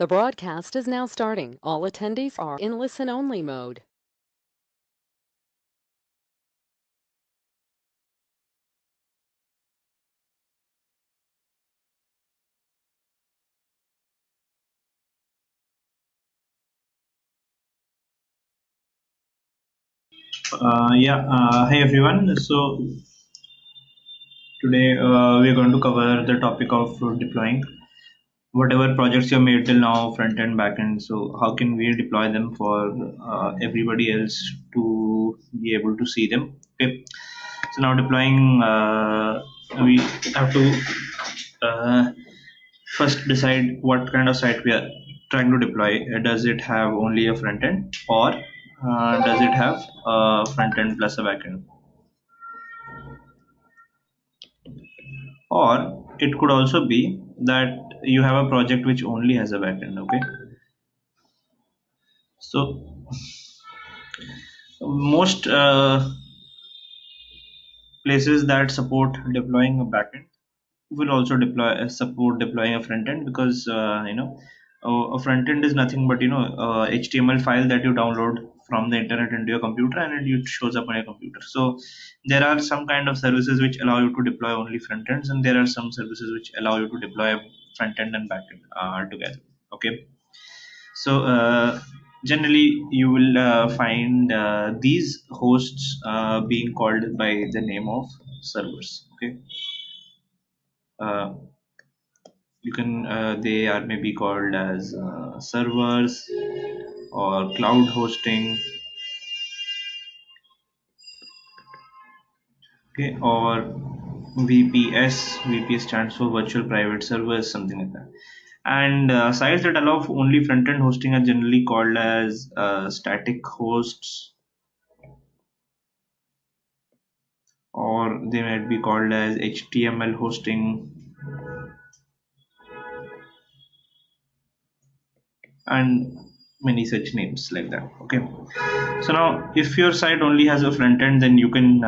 The broadcast is now starting. All attendees are in listen-only mode. Hi everyone. So today we're going to cover the topic of deploying whatever projects you made till now, front end, back end. So how can we deploy them for everybody else to be able to see them? Okay. So now deploying, we have to first decide what kind of site we are trying to deploy. Does it have only a front end, or does it have a front end plus a back end? Or it could also be that you have a project which only has a backend. Okay, so most places that support deploying a backend will also deploy support deploying a front end, because a front end is nothing but HTML file that you download from the internet into your computer, and it shows up on your computer. So there are some kind of services which allow you to deploy only front ends, and there are some services which allow you to deploy front end and back end together. Okay, so generally you will find these hosts being called by the name of servers. Okay, uh, you can they are maybe called as servers or cloud hosting. Okay, or VPS stands for virtual private servers, something like that. And sites that allow only front end hosting are generally called as static hosts, or they might be called as HTML hosting, and many such names like that. Okay, so now if your site only has a front end, then you can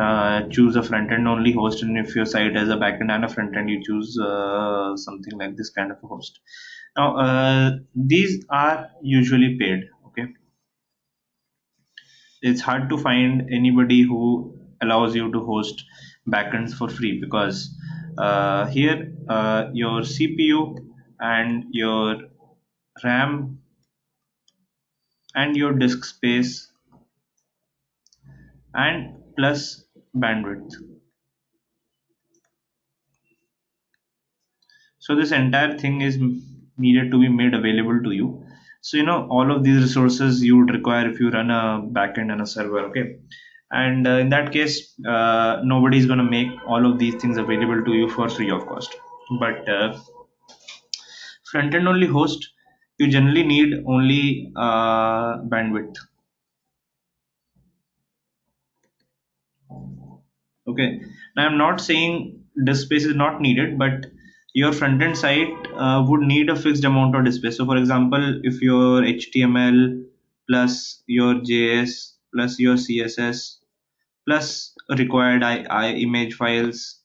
choose a front end only host, and if your site has a back end and a front end, you choose something like this kind of a host. Now these are usually paid. Okay, it's hard to find anybody who allows you to host backends for free, because here your CPU and your RAM and your disk space and plus bandwidth. So this entire thing is needed to be made available to you. So all of these resources you would require if you run a backend and a server. Okay, and in that case, nobody is going to make all of these things available to you for free of cost. But front end only host, you generally need only bandwidth. Okay, now I'm not saying disk space is not needed, but your front end site would need a fixed amount of disk space. So, for example, if your HTML plus your JS plus your CSS plus required image files,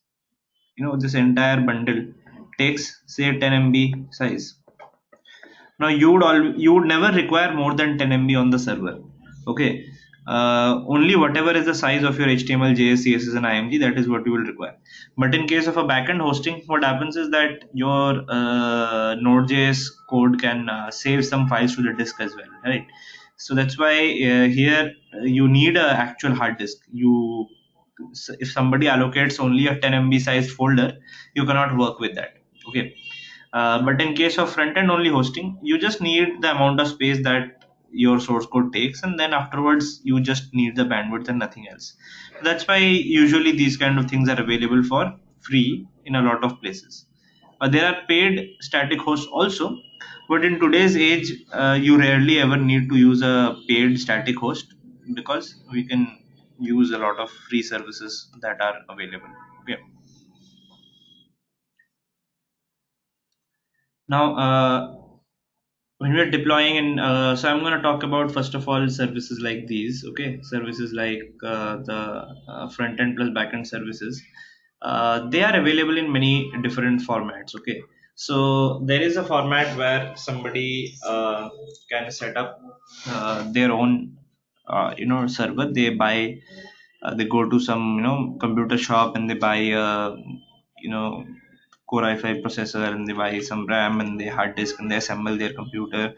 this entire bundle takes say 10 MB size. Now you would never require more than 10 MB on the server. Okay. Only whatever is the size of your HTML, JS, CSS, and IMG, that is what you will require. But in case of a backend hosting, what happens is that your Node.js code can save some files to the disk as well, right? So that's why here you need a actual hard disk. If somebody allocates only a 10 MB sized folder, you cannot work with that. Okay, but in case of front end only hosting, you just need the amount of space that your source code takes, and then afterwards you just need the bandwidth and nothing else. That's why usually these kind of things are available for free in a lot of places. There are paid static hosts also, but in today's age, you rarely ever need to use a paid static host, because we can use a lot of free services that are available. Okay. Now, when we're deploying, and so I'm going to talk about first of all services like these. Okay, services like the front end plus back end services. They are available in many different formats. Okay, So there is a format where somebody can set up their own server. They buy they go to some computer shop and they buy you know Core i5 processor, and they buy some RAM and the hard disk, and they assemble their computer.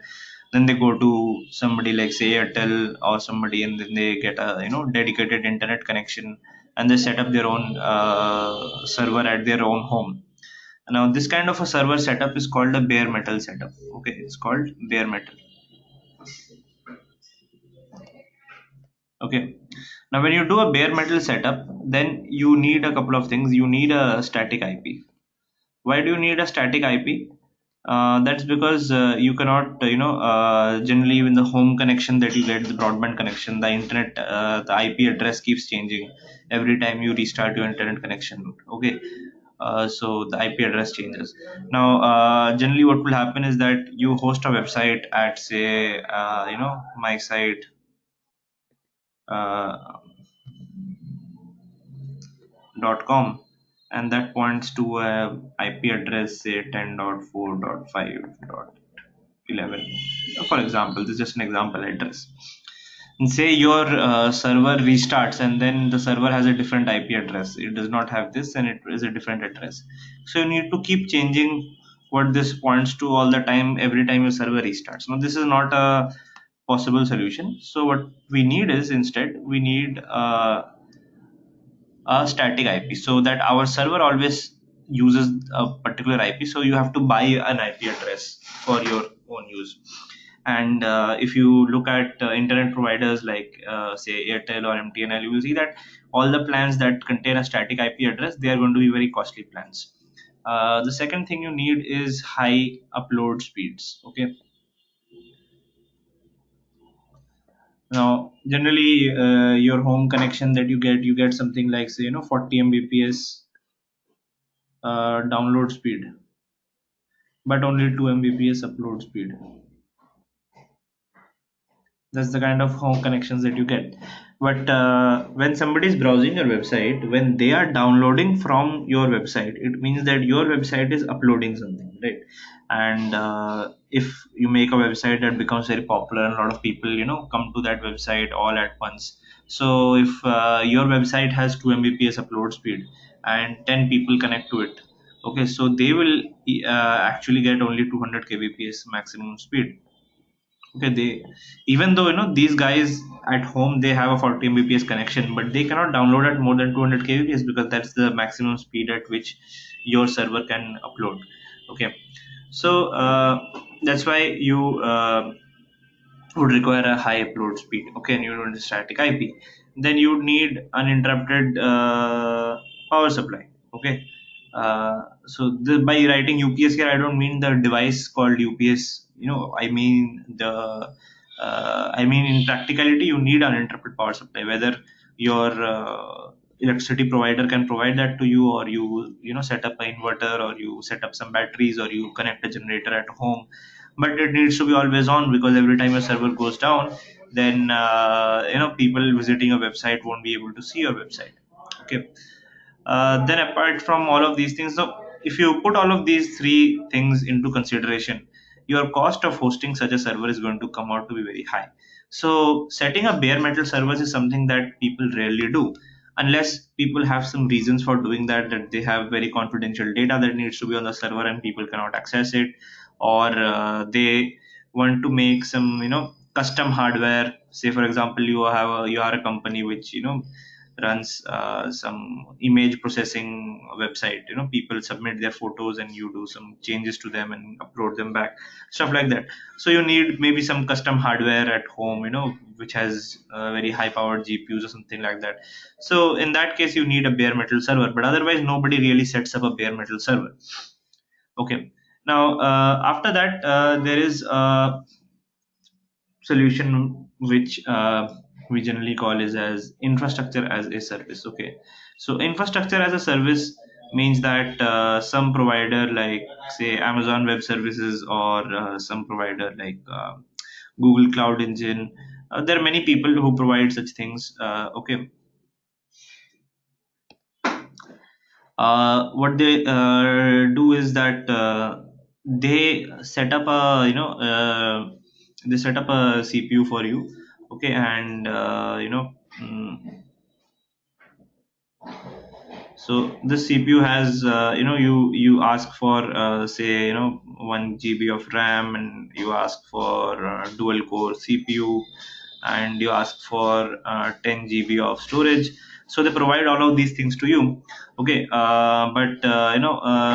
Then they go to somebody like say Airtel or somebody, and then they get a dedicated internet connection, and they set up their own server at their own home. Now this kind of a server setup is called a bare metal setup. Okay, it's called bare metal. Okay. Now when you do a bare metal setup, then you need a couple of things. You need a static IP. Why do you need a static IP? That's because you cannot, generally in the home connection that you get, the broadband connection, the internet, the IP address keeps changing every time you restart your internet connection. Okay, so the IP address changes. Now, generally, what will happen is that you host a website at, say, my site. Uh, .com, and that points to a IP address say 10.4.5.11. For example, this is just an example address. And say your server restarts, and then the server has a different IP address. It does not have this, and it is a different address. So you need to keep changing what this points to all the time, every time your server restarts. Now this is not a possible solution. So what we need is, instead we need a static IP, so that our server always uses a particular IP. So you have to buy an IP address for your own use. And if you look at internet providers like say Airtel or MTNL, you will see that all the plans that contain a static IP address, they are going to be very costly plans. The second thing you need is high upload speeds. Okay. Now, generally, your home connection that you get something like say 40 Mbps download speed, but only 2 Mbps upload speed. That's the kind of home connections that you get. But when somebody is browsing your website, when they are downloading from your website, it means that your website is uploading something, right? And if you make a website that becomes very popular and a lot of people come to that website all at once, so if your website has 2 Mbps upload speed and 10 people connect to it, okay, so they will actually get only 200 kbps maximum speed. Okay, they, even though these guys at home they have a 40 mbps connection, but they cannot download at more than 200 kbps, because that's the maximum speed at which your server can upload. Okay, so that's why you would require a high upload speed. Okay, and you need a static IP. Then you need uninterrupted power supply. Okay, by writing UPS here, I don't mean the device called UPS. I mean I mean in practicality, you need uninterrupted power supply. Whether your electricity provider can provide that to you, or you set up an inverter, or you set up some batteries, or you connect a generator at home, but it needs to be always on, because every time a server goes down, then people visiting a website won't be able to see your website. Okay. Then apart from all of these things, so if you put all of these three things into consideration, your cost of hosting such a server is going to come out to be very high. So setting up bare metal servers is something that people rarely do, unless people have some reasons for doing that, that they have very confidential data that needs to be on the server and people cannot access it, or they want to make some custom hardware. Say for example, you are a company which runs some image processing website. People submit their photos and you do some changes to them and upload them back, stuff like that. So you need maybe some custom hardware at home, which has very high powered GPUs or something like that. So in that case, you need a bare metal server, but otherwise nobody really sets up a bare metal server. Okay. Now after that, there is a solution which we generally call is as infrastructure as a service. Okay, so infrastructure as a service means that some provider like say Amazon Web Services, or some provider like Google Cloud Engine, there are many people who provide such things. Okay, what they do is that they set up a they set up a CPU for you. Okay, and so this CPU has you ask for say 1 GB of RAM, and you ask for dual core CPU, and you ask for 10 GB of storage. So they provide all of these things to you. Okay, but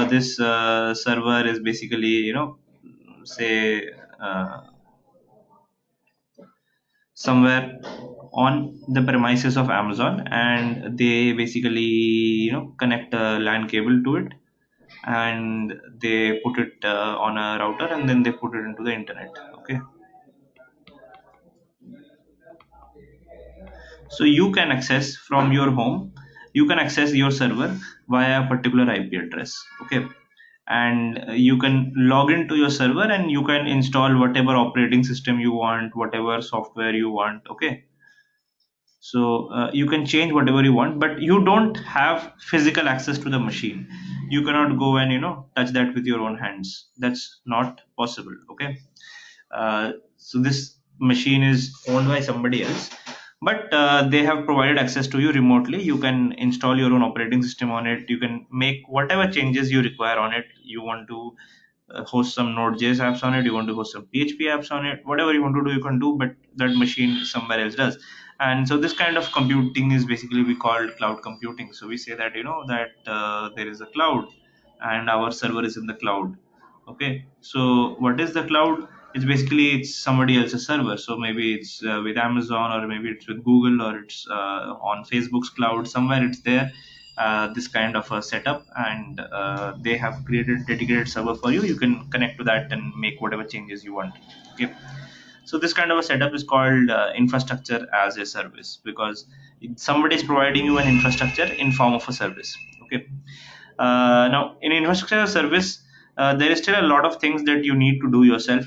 this server is basically say uh, somewhere on the premises of Amazon, and they basically connect a LAN cable to it, and they put it on a router, and then they put it into the internet. Okay, so you can access from your home, you can access your server via a particular IP address. Okay, and you can log into your server, and you can install whatever operating system you want, whatever software you want. Okay, so you can change whatever you want, but you don't have physical access to the machine. You cannot go and touch that with your own hands. That's not possible. Okay, so this machine is owned by somebody else, but they have provided access to you remotely. You can install your own operating system on it, you can make whatever changes you require on it. You want to host some Node.js apps on it, you want to host some PHP apps on it, whatever you want to do you can do, but that machine somewhere else does. And so this kind of computing is basically we call cloud computing. So we say that that there is a cloud, and our server is in the cloud. Okay, so what is the cloud? It's somebody else's server. So maybe it's with Amazon, or maybe it's with Google, or it's on Facebook's cloud. Somewhere it's there, this kind of a setup, and they have created dedicated server for you. You can connect to that and make whatever changes you want. Okay, so this kind of a setup is called infrastructure as a service, because somebody is providing you an infrastructure in form of a service. Okay, now in infrastructure as a service, there is still a lot of things that you need to do yourself.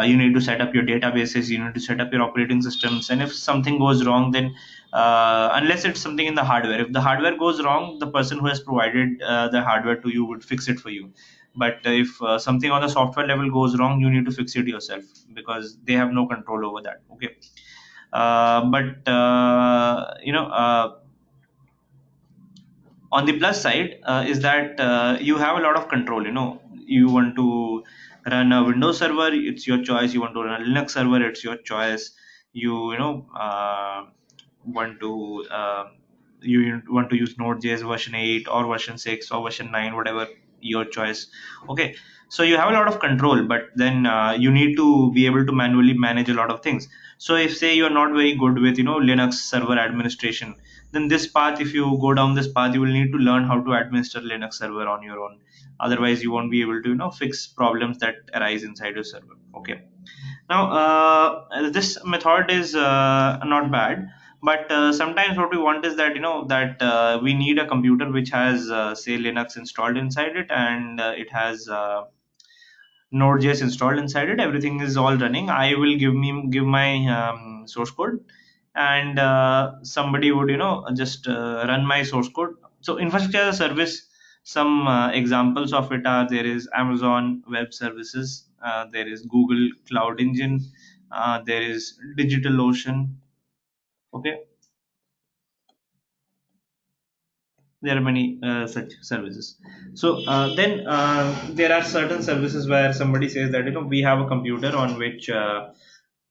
You need to set up your databases, you need to set up your operating systems, and if something goes wrong, then unless it's something in the hardware, if the hardware goes wrong, the person who has provided the hardware to you would fix it for you. But if something on the software level goes wrong, you need to fix it yourself, because they have no control over that. Okay, but on the plus side is that you have a lot of control. You want to run a Windows server, it's your choice. You want to run a Linux server, it's your choice. You you know uh, want to uh, you want to use Node.js version 8 or version 6 or version 9, whatever your choice. Okay, so you have a lot of control, but then you need to be able to manually manage a lot of things. So if say you're not very good with Linux server administration, then this path, if you go down this path, you will need to learn how to administer Linux server on your own. Otherwise you won't be able to fix problems that arise inside your server. Okay, now this method is not bad, but sometimes what we want is that we need a computer which has say Linux installed inside it, and it has Node.js installed inside it. Everything is all running. I will give my source code, and somebody would just run my source code. So infrastructure as a service, some examples of it are: there is Amazon Web Services, there is Google Cloud Engine, there is DigitalOcean. Okay, there are many such services. So then there are certain services where somebody says that we have a computer on which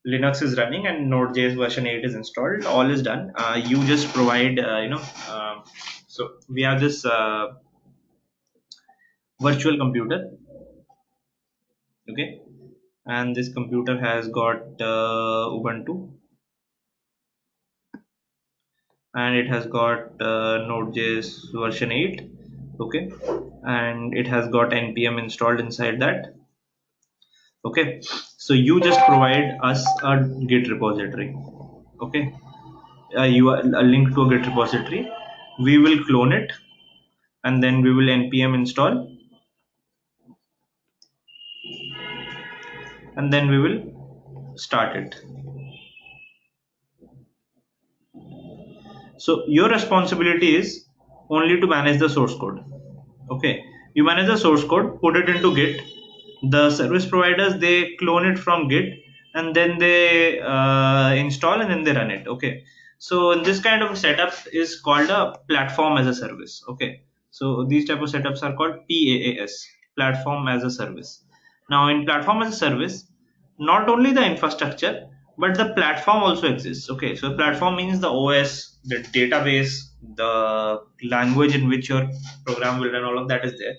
Linux is running and Node.js version 8 is installed. All is done. You just provide so we have this virtual computer. Okay, and this computer has got Ubuntu, and it has got Node.js version 8. Okay, and it has got npm installed inside that. Okay, so you just provide us a Git repository. Okay, you are a link to a Git repository. We will clone it, and then we will npm install, and then we will start it. So your responsibility is only to manage the source code. Okay, you manage the source code, put it into Git, The service providers, they clone it from Git, and then they install, and then they run it. Okay, so this kind of setup is called a platform as a service. Okay, so these type of setups are called PaaS, platform as a service. Now in platform as a service, not only the infrastructure but the platform also exists. Okay, so platform means the OS, the database, the language in which your program will run, all of that is there.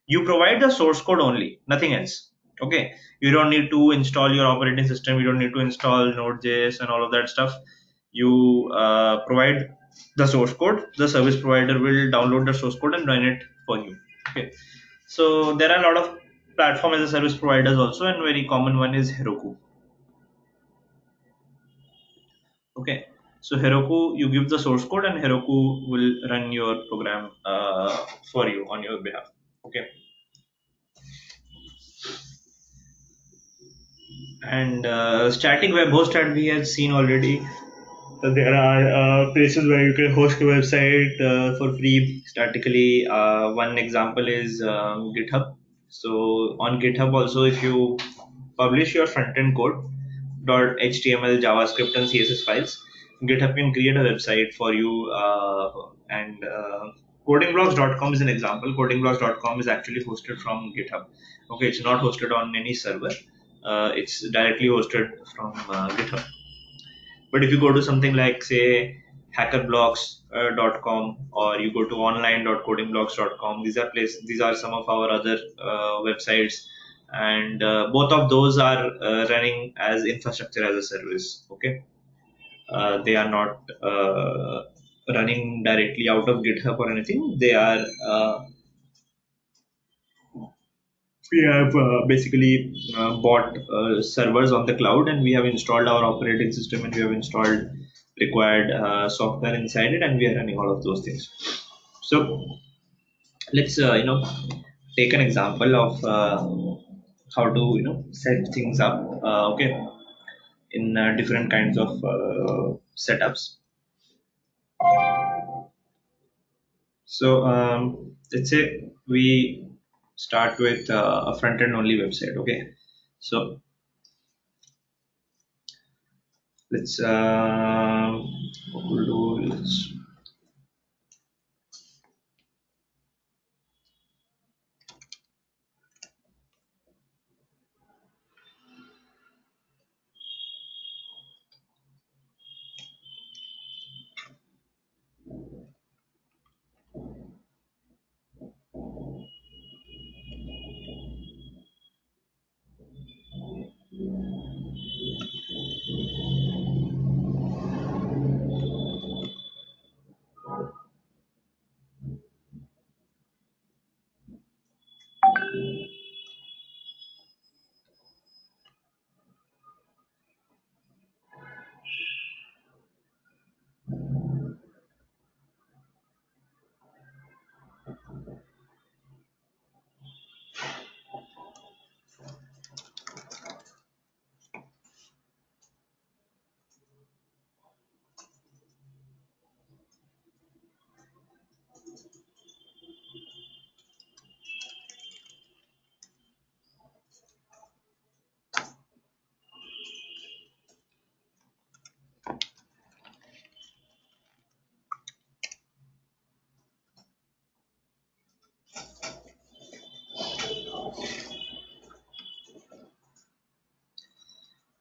You provide the source code only, nothing else. Okay, you don't need to install your operating system, you don't need to install Node.js and all of that stuff. You provide the source code, the service provider will download the source code and run it for you. Okay, so there are a lot of platform as a service providers also, and very common one is Heroku. Okay, so Heroku, you give the source code and Heroku will run your program for you on your behalf. Okay, and static web host that we have seen already. So there are places where you can host a website for free statically. One example is GitHub. So on GitHub also, if you publish your front-end code, .html, JavaScript, and CSS files, GitHub can create a website for you. And codingblocks.com is an example. Codingblocks.com is actually hosted from GitHub. Okay, it's not hosted on any server. It's directly hosted from GitHub. But if you go to something like, say, hackerblocks.com, or you go to online.codingblocks.com, these are some of our other websites, and both of those are running as infrastructure as a service. Okay, they are not running directly out of GitHub or anything. They are we have basically bought servers on the cloud, and we have installed our operating system, and we have installed required software inside it, and we are running all of those things. So let's take an example of how to set things up. Okay, in different kinds of setups. So let's say we start with a front end only website. Okay, so let's what we'll do, let's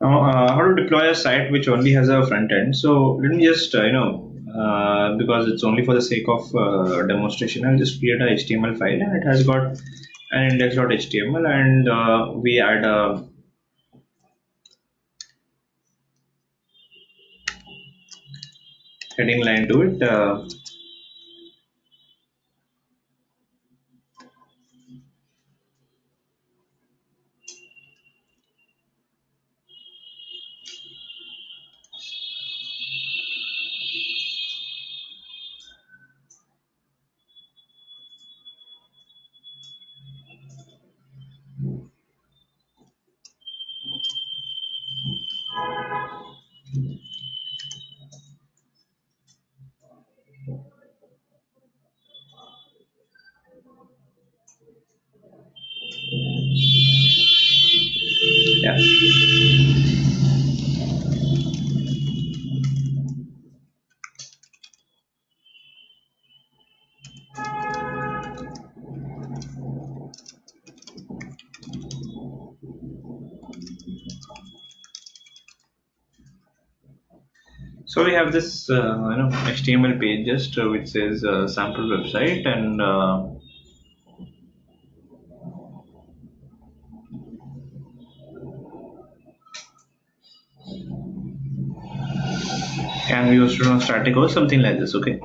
now how to deploy a site which only has a front end. So let me just because it's only for the sake of demonstration, I'll just create a HTML file, and it has got an index.html, and we add a heading line to it. So we have this HTML page just which says sample website, and we hosted on static or something like this. Okay,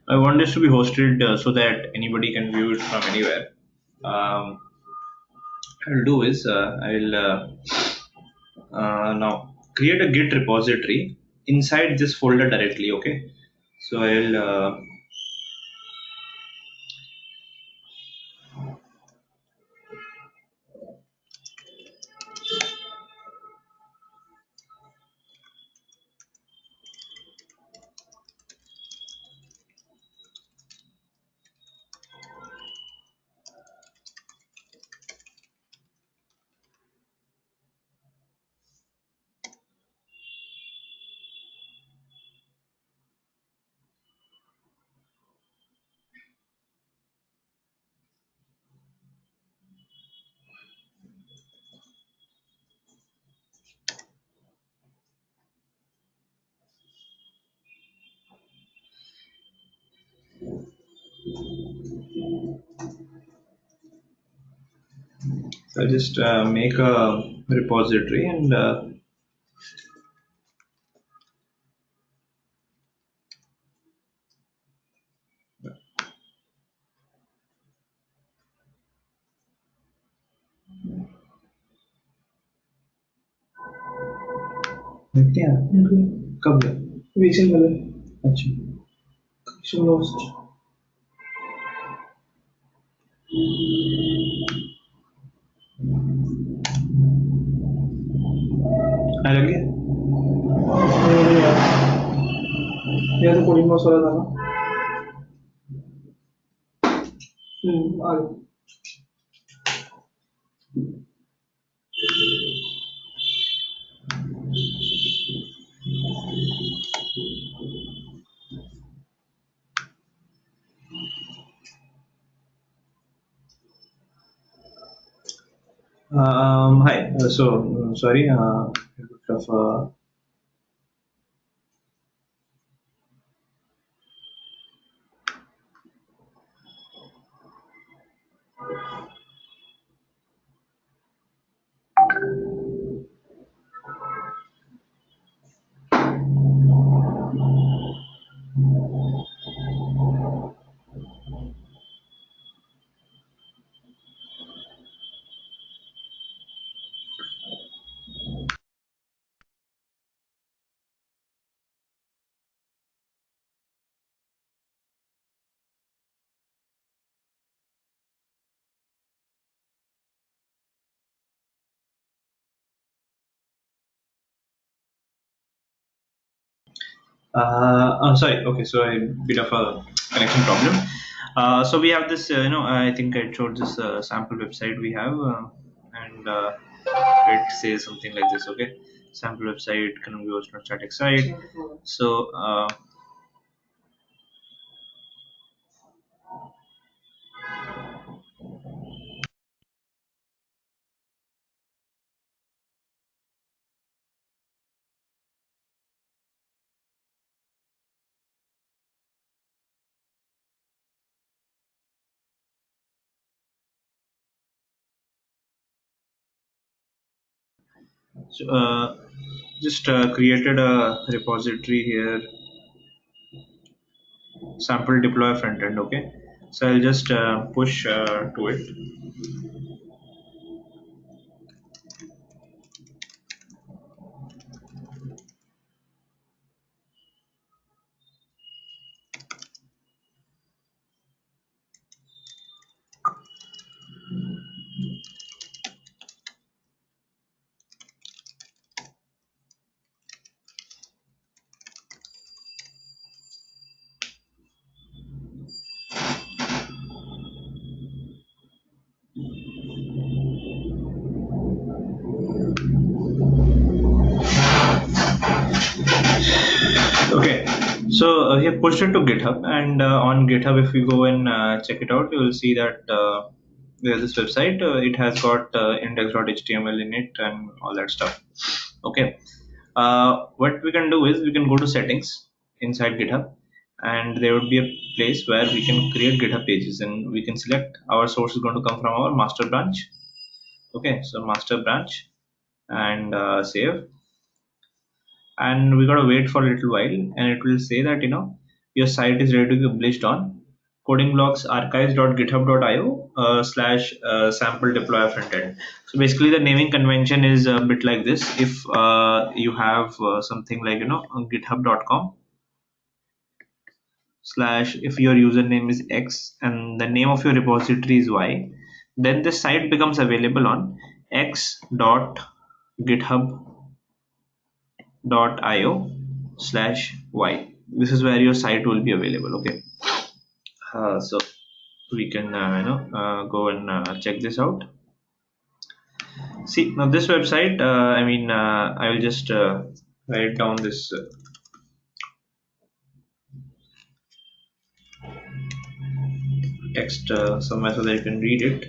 I want this to be hosted so that anybody can view it from anywhere. Um, I'll do is I'll now create a Git repository inside this folder directly. Okay, so I'll just make a repository and क्या कब गया weekend पहले अच्छा lost आ लग गया ये तो coding box वाला था ना आ गया Hi. Sorry. Of, sorry. Okay. So a bit of a connection problem. So we have this. I think I showed this sample website we have, and it says something like this. Okay. Sample website can be hosted on static site. So just created a repository here, sample deploy front end. Okay, so I'll just push to it. Okay, so we have pushed it to GitHub, and on GitHub, if you go and check it out, you will see that there's this website. It has got index.html in it and all that stuff. Okay, what we can do is we can go to settings inside GitHub, and there would be a place where we can create GitHub pages, and we can select our source is going to come from our master branch. Okay, so master branch and save, and we gotta wait for a little while, and it will say that your site is ready to be published on coding blocks archives.github.io slash sample deploy frontend. So basically the naming convention is a bit like this. If you have something like github.com slash, if your username is X and the name of your repository is Y, then the site becomes available on x.github.io slash Y. This is where your site will be available. Okay, so we can go and check this out. See, now this website, I will just write down this text somewhere so that you can read it.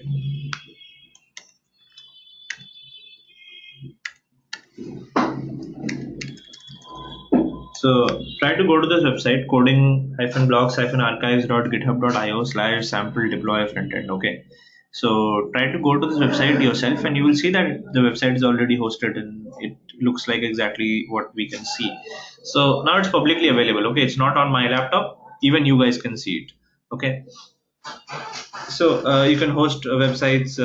So try to go to this website coding-blocks-archives.github.io slash sample deploy frontend. Okay, so try to go to this website yourself, and you will see that the website is already hosted and it looks like exactly what we can see. So now it's publicly available. Okay, it's not on my laptop, even you guys can see it. Okay, so you can host websites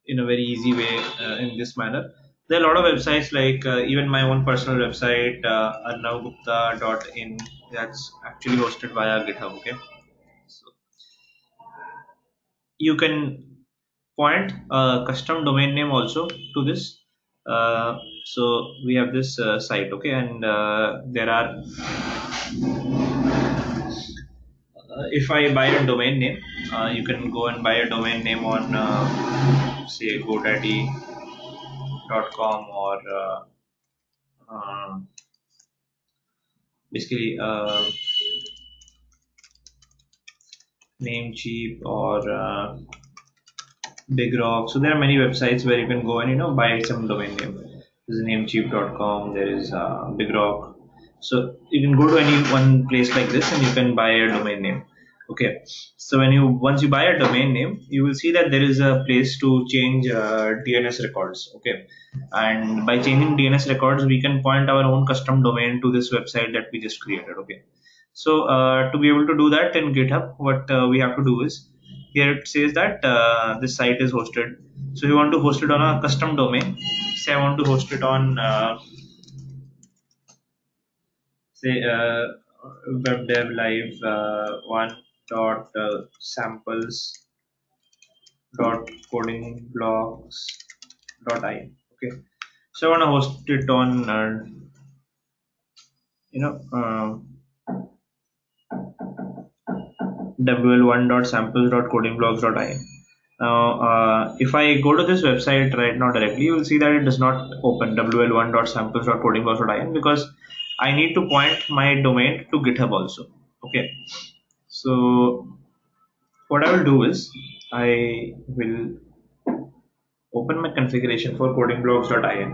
in a very easy way in this manner. There are a lot of websites like even my own personal website, arnavgupta.in, that's actually hosted via GitHub. Okay, so you can point a custom domain name also to this. So we have this site, okay, and there are if I buy a domain name, you can go and buy a domain name on say godaddy.com or basically Namecheap or Big Rock. So there are many websites where you can go and buy some domain name. There's Namecheap.com. There is Big Rock. So you can go to any one place like this and you can buy a domain name. Okay. So once you buy a domain name, you will see that there is a place to change DNS records. Okay. And by changing DNS records, we can point our own custom domain to this website that we just created. Okay. So to be able to do that in GitHub, what we have to do is, here it says that this site is hosted. So you want to host it on a custom domain. Say I want to host it on say webdev live one dot samples dot coding blocks dot I. Okay, so I want to host it on wl1.samples.codingblocks.in. Now, if I go to this website right now directly, you will see that it does not open wl1.samples.codingblocks.in because I need to point my domain to GitHub also. Okay, so what I will do is I will open my configuration for codingblocks.in.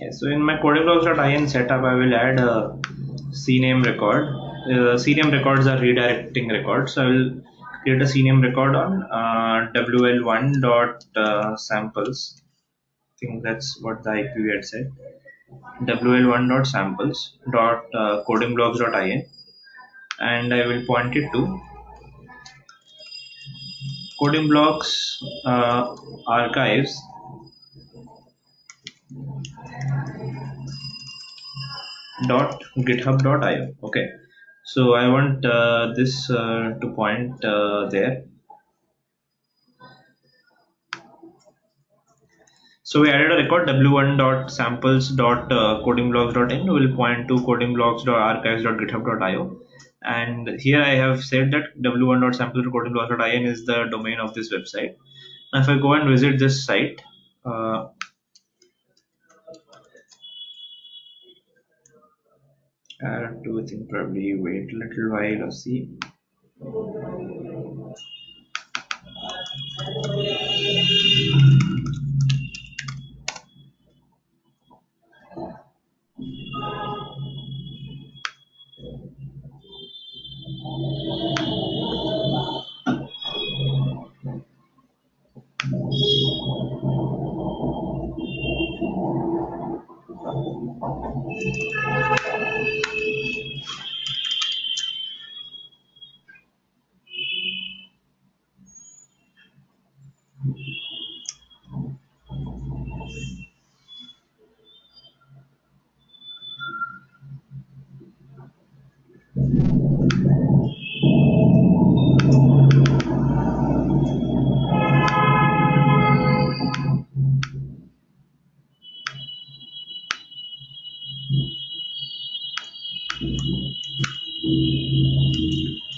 Yeah, so in my codingblocks.in setup, I will add a CNAME record. CNAME records are redirecting records. So I will create a CNAME record on wl1.samples. I think that's what the IP had said. wl1.samples.codingblocks.in. and I will point it to coding blocks archives dot github.io. Okay, so I want this to point there. So we added a record w1.samples.codingblocks.in will point to codingblocks.archives.github.io, and here I have said that w1.samples.codingblocks.in is the domain of this website. Now if I go and visit this site, I have to think probably wait a little while or see.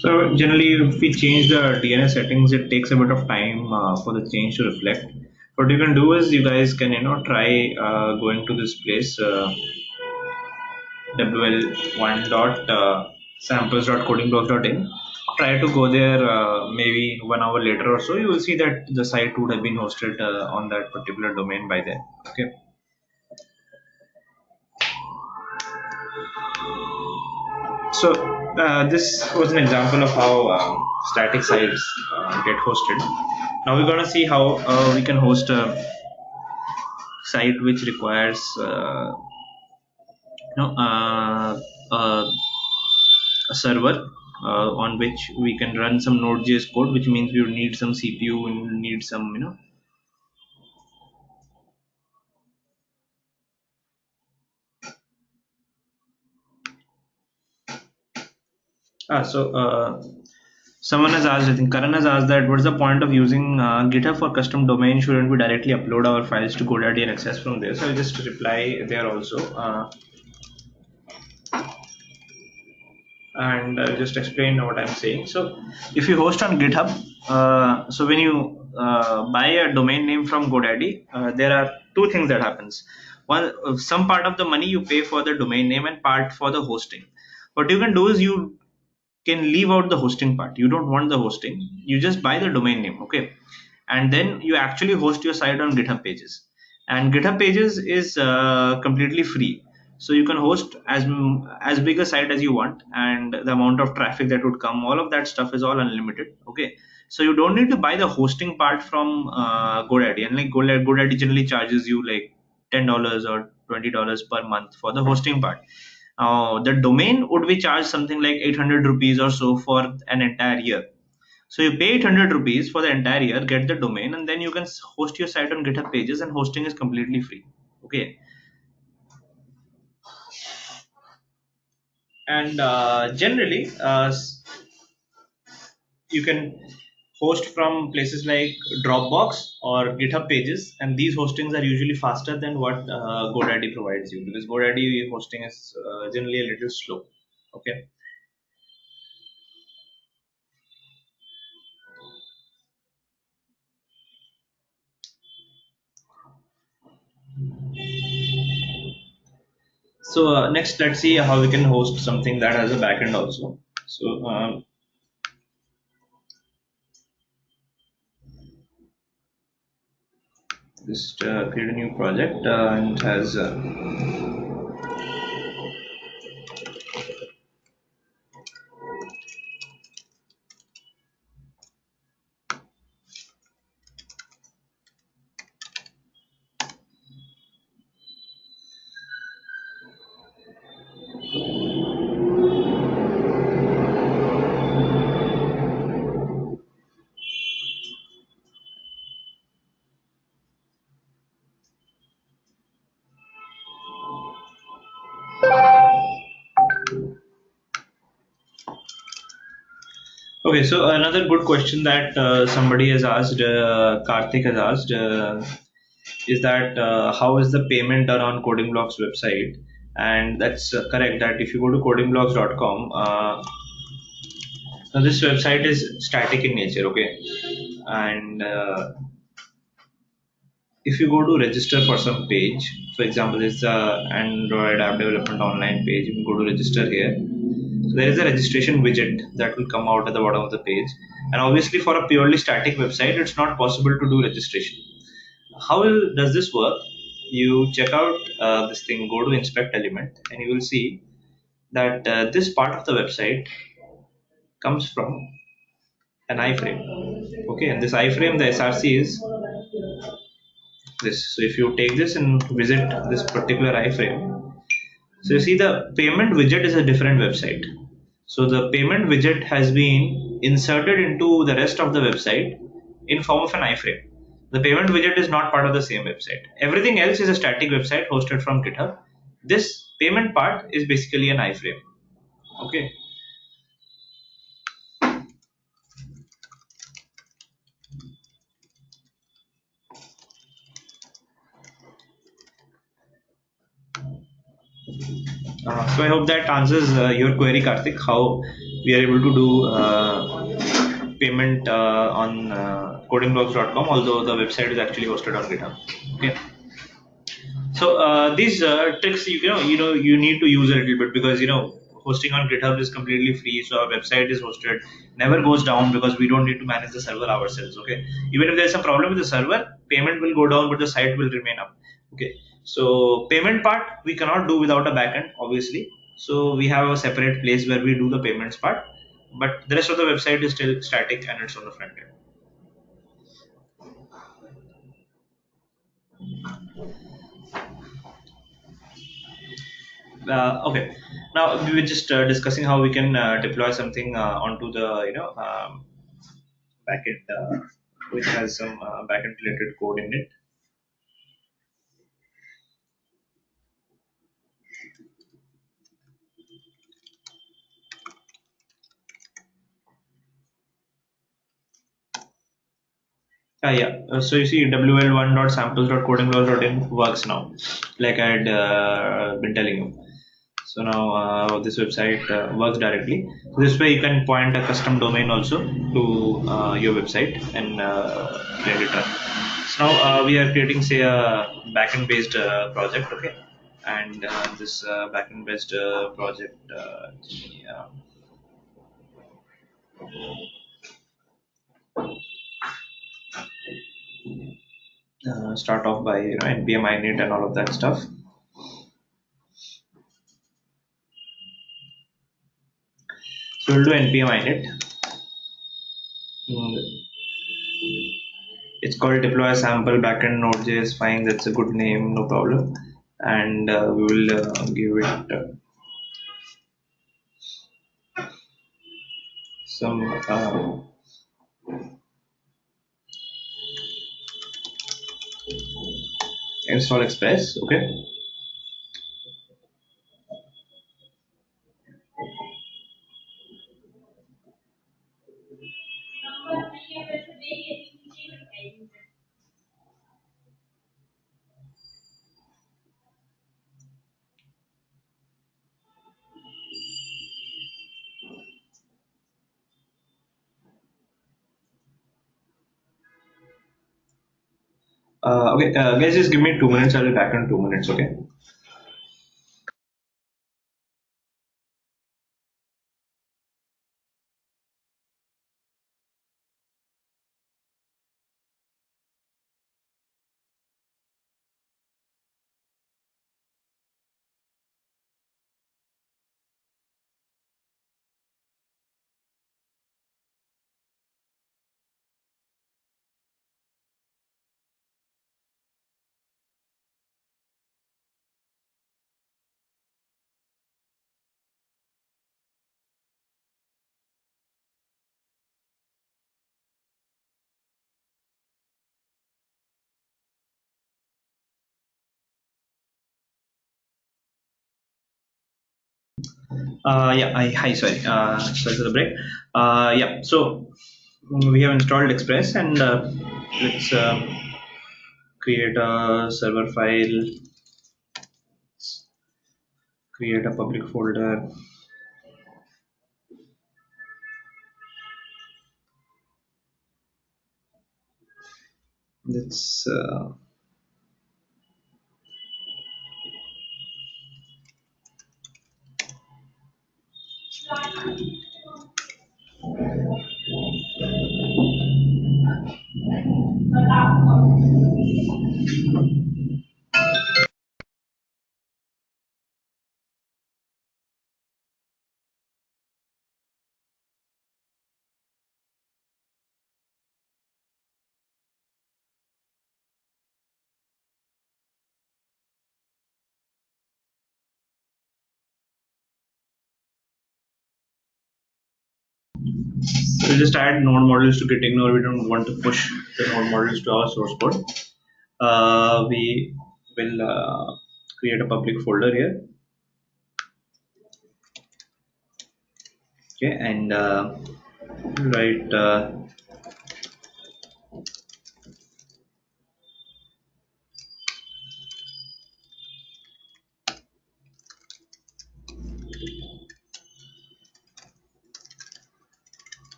So generally, if we change the DNS settings, it takes a bit of time for the change to reflect. What you can do is you guys can try going to this place wl1.samples.codingblocks.in. Try to go there maybe 1 hour later or so. You will see that the site would have been hosted on that particular domain by then. Okay. So this was an example of how static sites get hosted. Now we're going to see how we can host a site which requires a server on which we can run some Node.js code, which means we need some CPU and need some someone has asked, I think Karan has asked, that what's the point of using GitHub for custom domain? Shouldn't we directly upload our files to GoDaddy and access from there? So I'll just reply there also. And I'll just explain what I'm saying. So if you host on GitHub, so when you buy a domain name from GoDaddy, there are two things that happens. One, some part of the money you pay for the domain name and part for the hosting. What you can do is you can leave out the hosting part. You don't want the hosting. You just buy the domain name, okay? And then you actually host your site on GitHub Pages. And GitHub Pages is completely free, so you can host as big a site as you want, and the amount of traffic that would come, all of that stuff is all unlimited. Okay, so you don't need to buy the hosting part from GoDaddy. And like GoDaddy generally charges you like $10 or $20 per month for the hosting part. The domain would be charged something like 800 rupees or so for an entire year. So you pay 800 rupees for the entire year, get the domain, and then you can host your site on GitHub Pages, and hosting is completely free. Okay, and generally you can host from places like Dropbox or GitHub Pages, and these hostings are usually faster than what GoDaddy provides you, because GoDaddy hosting is generally a little slow. Okay. So next, let's see how we can host something that has a backend also. So just create a new project and it has Okay, so another good question that somebody has asked, Karthik has asked, is that how is the payment done on Coding Blocks website? And that's correct. That if you go to codingblocks.com, now this website is static in nature, okay? And if you go to register for some page, for example, it's the Android app development online page. You can go to register here. So there is a registration widget that will come out at the bottom of the page. And obviously, for a purely static website, it's not possible to do registration. How does this work? You check out this thing, go to inspect element, and you will see that this part of the website comes from an iframe. Okay, and this iframe, the SRC is this. So if you take this and visit this particular iframe, so you see the payment widget is a different website. So the payment widget has been inserted into the rest of the website in form of an iframe. The payment widget is not part of the same website. Everything else is a static website hosted from GitHub. This payment part is basically an iframe. Okay. So I hope that answers your query, Karthik. How we are able to do payment on codingblocks.com, although the website is actually hosted on GitHub. Okay. So these tricks, you need to use a little bit because hosting on GitHub is completely free. So our website is hosted, never goes down because we don't need to manage the server ourselves. Okay, even if there's some problem with the server, payment will go down, but the site will remain up. Okay, so payment part we cannot do without a backend, obviously. So we have a separate place where we do the payments part, but the rest of the website is still static and it's on the front end. Okay, now we were just discussing how we can deploy something onto the backend which has some backend related code in it. Yeah, so you see wl1.samples.codingblocks.in works now, like I had been telling you. So now this website works directly. So this way you can point a custom domain also to your website and let it run. So now we are creating, say, a backend based project, okay? And this backend based project, yeah, start off by npm init and all of that stuff. So we'll do npm init. Mm, it's called deploy sample backend node.js. Fine, that's a good name, no problem. And we will give it some install express. Okay. Okay, guys, just give me 2 minutes. I'll be back in 2 minutes. Okay. Hi, sorry. Sorry for the break. Yeah, so we have installed Express and let's create a server file, create a public folder. Let's we'll just add node models to git ignore. We don't want to push the node models to our source code. We will create a public folder here. Okay, and write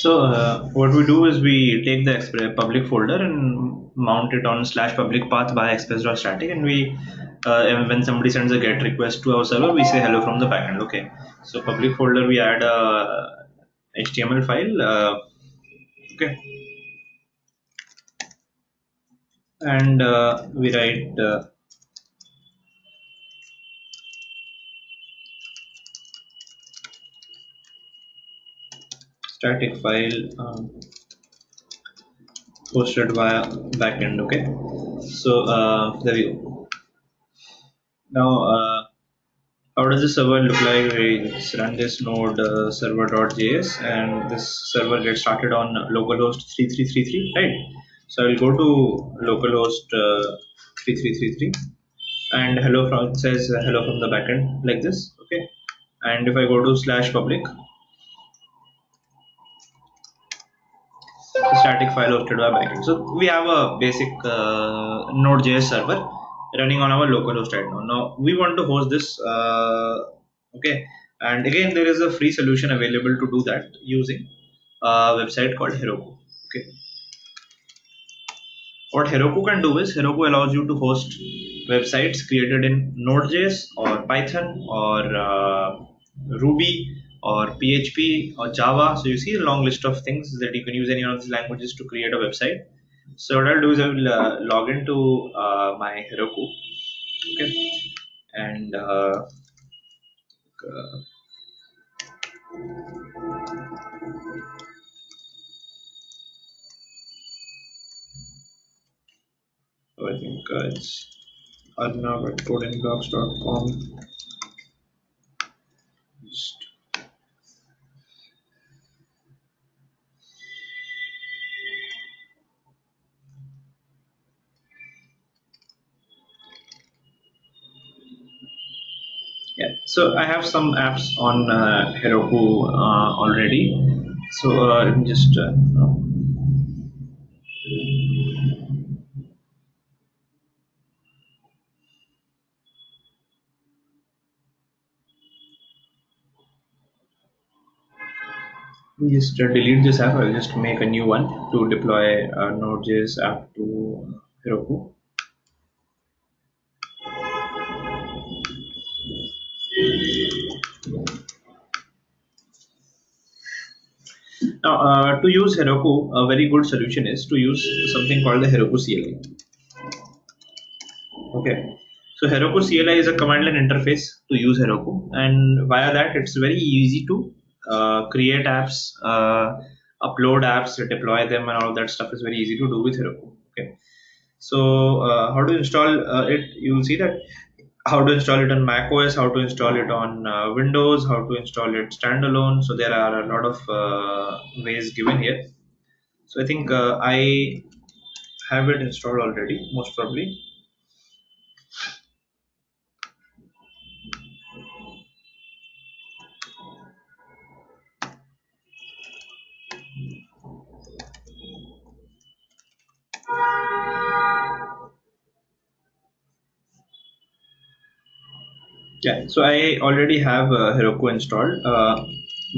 So what we do is we take the public folder and mount it on slash public path by express.static, and and when somebody sends a GET request to our server, we say hello from the backend. Okay, so public folder we add a HTML file. Okay, and we write static file hosted via backend. Okay, so there we go. Now. How does the server look like? We just run this node server.js, and this server gets started on localhost 3333, right? So I will go to localhost 3333, and hello from it says hello from the backend like this, okay? And if I go to slash public, the static file hosted by backend. So we have a basic Node.js server running on our localhost right now. Now we want to host this, okay. And again, there is a free solution available to do that using a website called Heroku. Okay. What Heroku can do is Heroku allows you to host websites created in Node.js or Python or Ruby or PHP or Java. So you see a long list of things that you can use any one of these languages to create a website. So what I'll do is I will log into my Heroku, okay, and I think it's arnav at codingblocks.com. So I have some apps on Heroku already. So let me just delete this app. I'll just make a new one to deploy Node.js app to Heroku. Now, to use Heroku, a very good solution is to use something called the Heroku CLI. Okay, so Heroku CLI is a command line interface to use Heroku, and via that, it's very easy to create apps, upload apps, deploy them, and all that stuff is very easy to do with Heroku. Okay, so how to install it? You will see that how to install it on Mac OS, how to install it on Windows, how to install it standalone. So there are a lot of ways given here. So I think I have it installed already, most probably. Yeah, so I already have Heroku installed,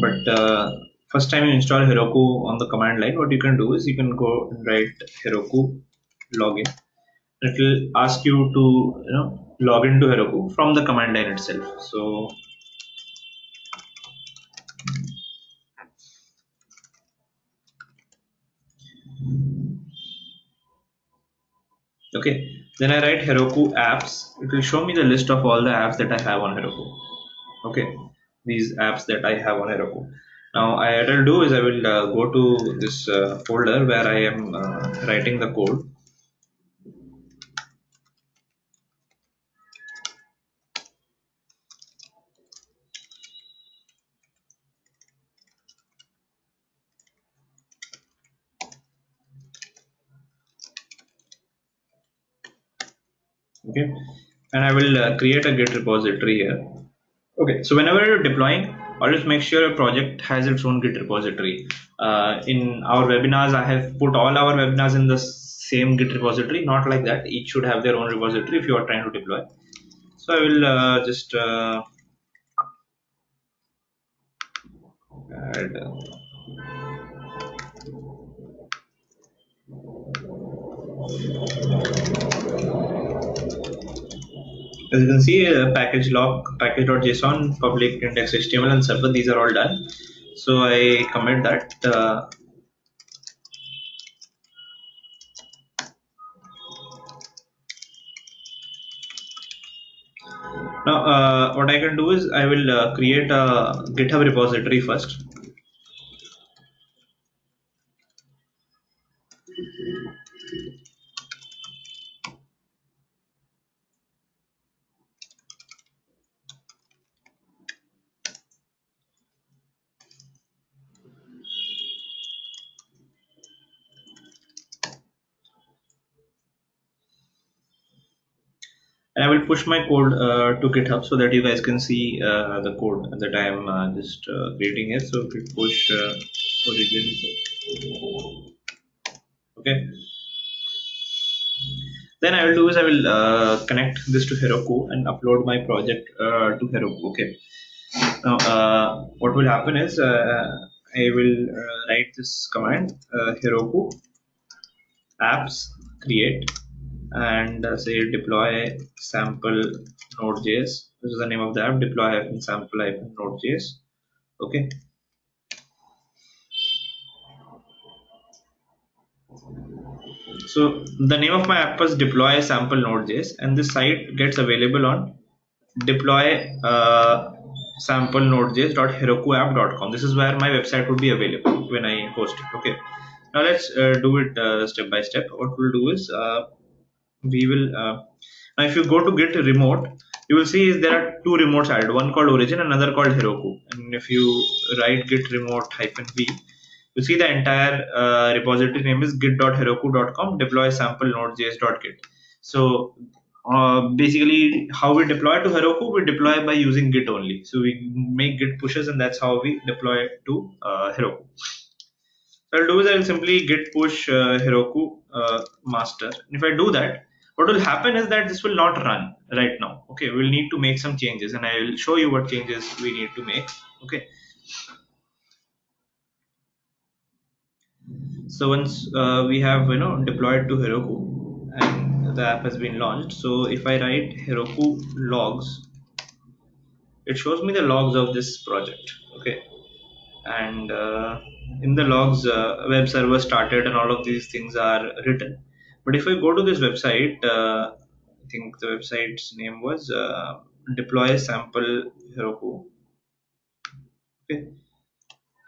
but first time you install Heroku on the command line, what you can do is you can go and write Heroku login. It will ask you to log into Heroku from the command line itself. So okay, then I write Heroku apps. It will show me the list of all the apps that I have on Heroku. Okay, these apps that I have on Heroku. Now, what I'll do is I will go to this folder where I am writing the code. Okay, and I will create a Git repository here. Okay, so whenever you're deploying, always make sure a project has its own Git repository. In our webinars, I have put all our webinars in the same Git repository. Not like that. Each should have their own repository if you are trying to deploy. So I will just add. As you can see, package log, package.json, public index HTML, and server. These are all done. So I commit that. Now, what I can do is I will create a GitHub repository first. And I will push my code to GitHub so that you guys can see the code that I am just creating here. So git push origin. Okay. Then I will do is I will connect this to Heroku and upload my project to Heroku. Okay. Now, what will happen is I will write this command Heroku apps create and say deploy sample node.js. This is the name of the app, deploy sample node.js. Okay. So the name of my app was deploy sample node.js, and this site gets available on deploy sample node.js.herokuapp.com. This is where my website would be available when I host it. Okay. Now let's do it step by step. What we'll do is we will now if you go to git remote, you will see is there are two remotes added, one called origin, another called Heroku. And if you write git remote -v, you see the entire repository name is git.heroku.com deploy sample node.js.git. So basically how we deploy to Heroku, we deploy by using Git only. So we make Git pushes, and that's how we deploy to Heroku. So I'll do is I'll simply git push Heroku master. And if I do that, what will happen is that this will not run right now. Okay, we'll need to make some changes, and I will show you what changes we need to make. Okay. So once we have deployed to Heroku and the app has been launched. So if I write Heroku logs, it shows me the logs of this project. Okay, and in the logs, web server started and all of these things are written. But if I go to this website, I think the website's name was deploy sample Heroku. Okay,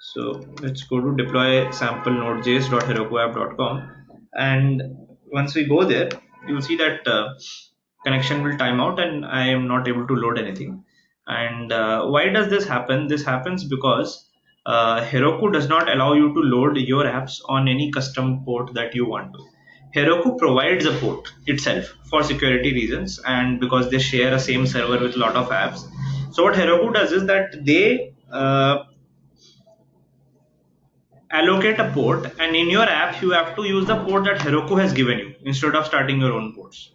so let's go to deploy sample node.js.herokuapp.com, and once we go there, you'll see that connection will time out and I am not able to load anything. And why does this happen? This happens because Heroku does not allow you to load your apps on any custom port that you want to. Heroku provides a port itself for security reasons and because they share a same server with a lot of apps. So what Heroku does is that they allocate a port, and in your app you have to use the port that Heroku has given you instead of starting your own ports.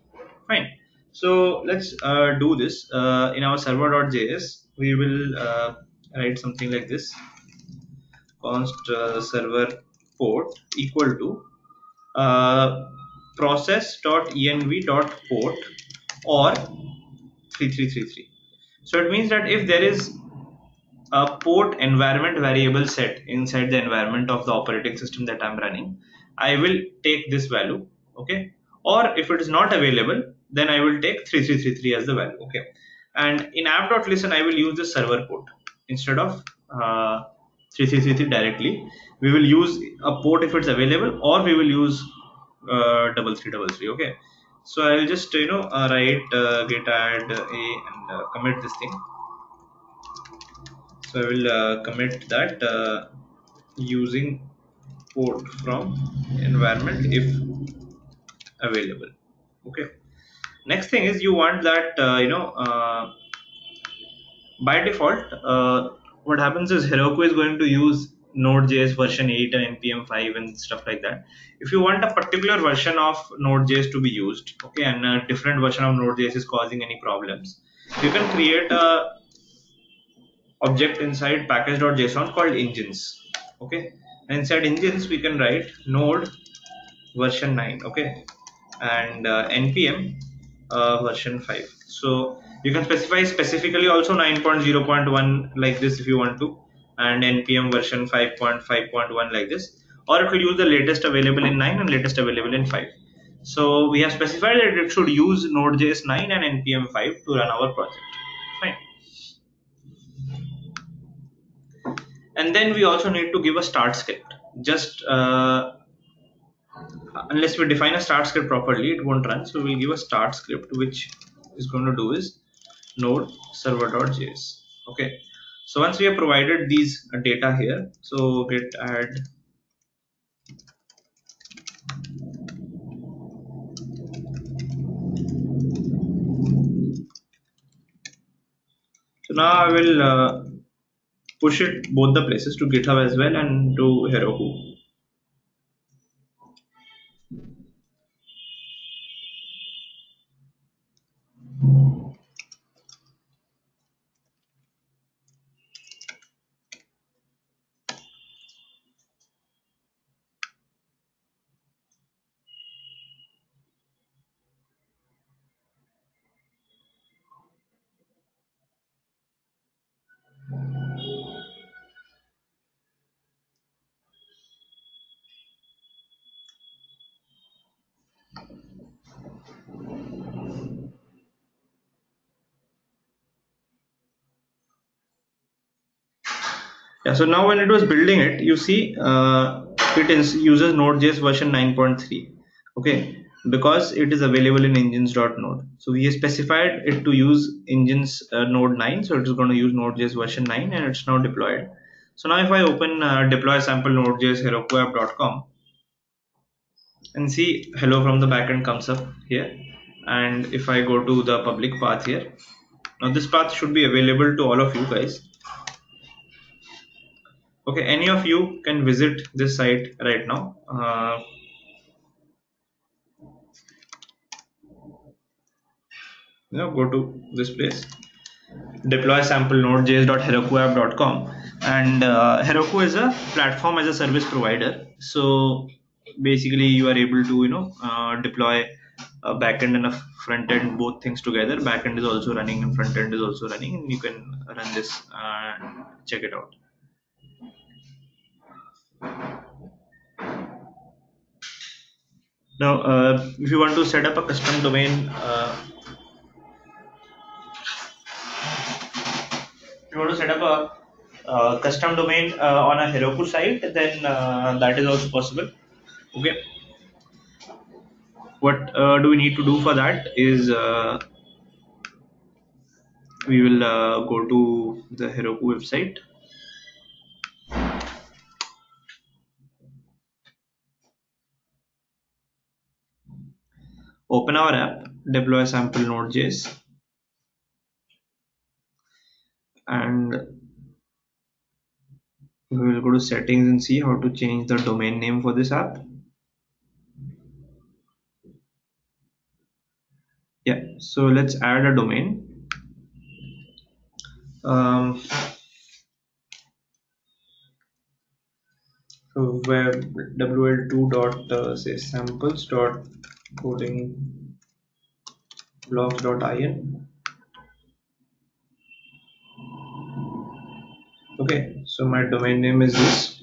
Fine. So let's do this. In our server.js, we will write something like this: const server port equal to process.env.port or 3333. So it means that if there is a port environment variable set inside the environment of the operating system that I'm running, I will take this value. Okay, or if it is not available, then I will take 3333 as the value. Okay, and in app.listen I will use the server port instead of 3333 directly. We will use a port if it's available, or we will use 3333. Okay, so I will just write git add a and commit this thing. So I will commit that using port from environment if available. Okay. Next thing is you want that by default what happens is Heroku is going to use Node.js version 8 and npm 5 and stuff like that. If you want a particular version of Node.js to be used, okay, and a different version of Node.js is causing any problems, you can create a object inside package.json called engines. Okay, and inside engines we can write node version 9. Okay, and npm version 5. So you can specify specifically also 9.0.1 like this if you want to, and npm version 5.5.1 like this, or it will use the latest available in 9 and latest available in 5. So we have specified that it should use Node.js 9 and npm 5 to run our project. Fine. And then we also need to give a start script. Just unless we define a start script properly, it won't run. So we'll give a start script, which is going to do is node server.js. Okay, so once we have provided these data here, so git add so now I will push it both the places, to GitHub as well and to Heroku. Yeah, so now when it was building it, you see it uses Node.js version 9.3. Okay, because it is available in engines.node. So we specified it to use engines node 9, so it is going to use Node.js version 9, and it's now deployed. So now if I open deploy sample Node.js herokuapp.com and see hello from the backend comes up here, and if I go to the public path here, now this path should be available to all of you guys. Okay, any of you can visit this site right now. Go to this place, deploy sample node.js.herokuapp.com, and Heroku is a platform as a service provider. So basically, you are able to deploy a backend and a front end, both things together. Backend is also running and front end is also running, and you can run this and check it out. Now, if you want to set up a custom domain, if you want to set up a custom domain on a Heroku site, then that is also possible. Okay. What do we need to do for that is we will go to the Heroku website. Open our app, deploy sample node.js, and we will go to settings and see how to change the domain name for this app. Yeah, so let's add a domain. So web wl2 dot say samples dot coding blogs.in. Okay, so my domain name is this.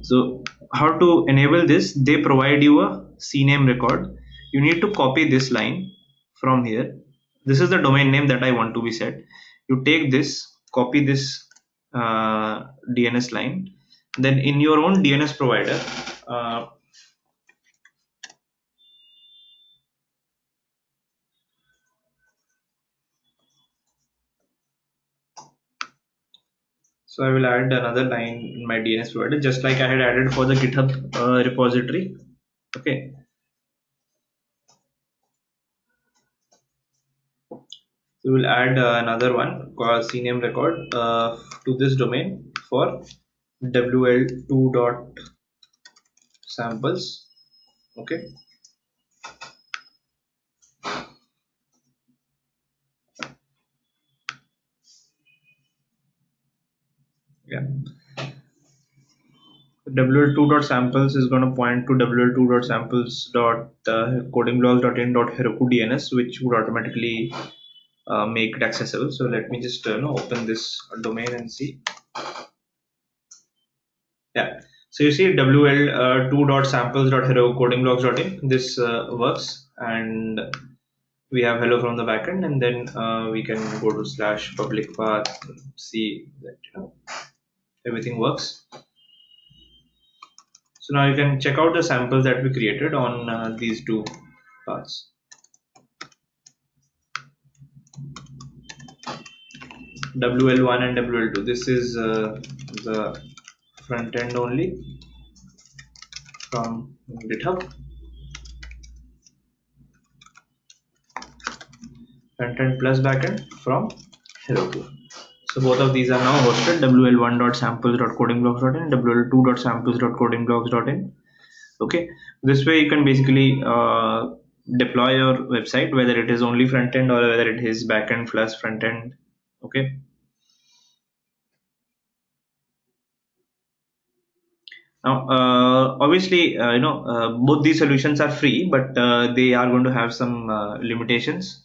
So how to enable this? They provide you a CNAME record. You need to copy this line from here. This is the domain name that I want to be set. You take this, copy this DNS line, then in your own DNS provider, so I will add another line in my DNS provider, just like I had added for the GitHub repository. Okay. We will add another one called CNAME record to this domain for wl2.samples. Okay. Yeah. wl2.samples is going to point to wl2.samples.codingblogs.in.heroku DNS, which would automatically make it accessible. So let me just open this domain and see. Yeah. So you see wl2.samples.codingblogs.in. This works, and we have hello from the backend, and then we can go to / public path, see that everything works. So now you can check out the samples that we created on these two paths. WL1 and WL2. This is the front end only from GitHub. Front end plus backend from Heroku. So both of these are now hosted, wl1.samples.codingblogs.in, wl2.samples.codingblogs.in. Okay, this way you can basically deploy your website, whether it is only front end or whether it is backend plus front end. Okay. Now, obviously, both these solutions are free, but they are going to have some limitations.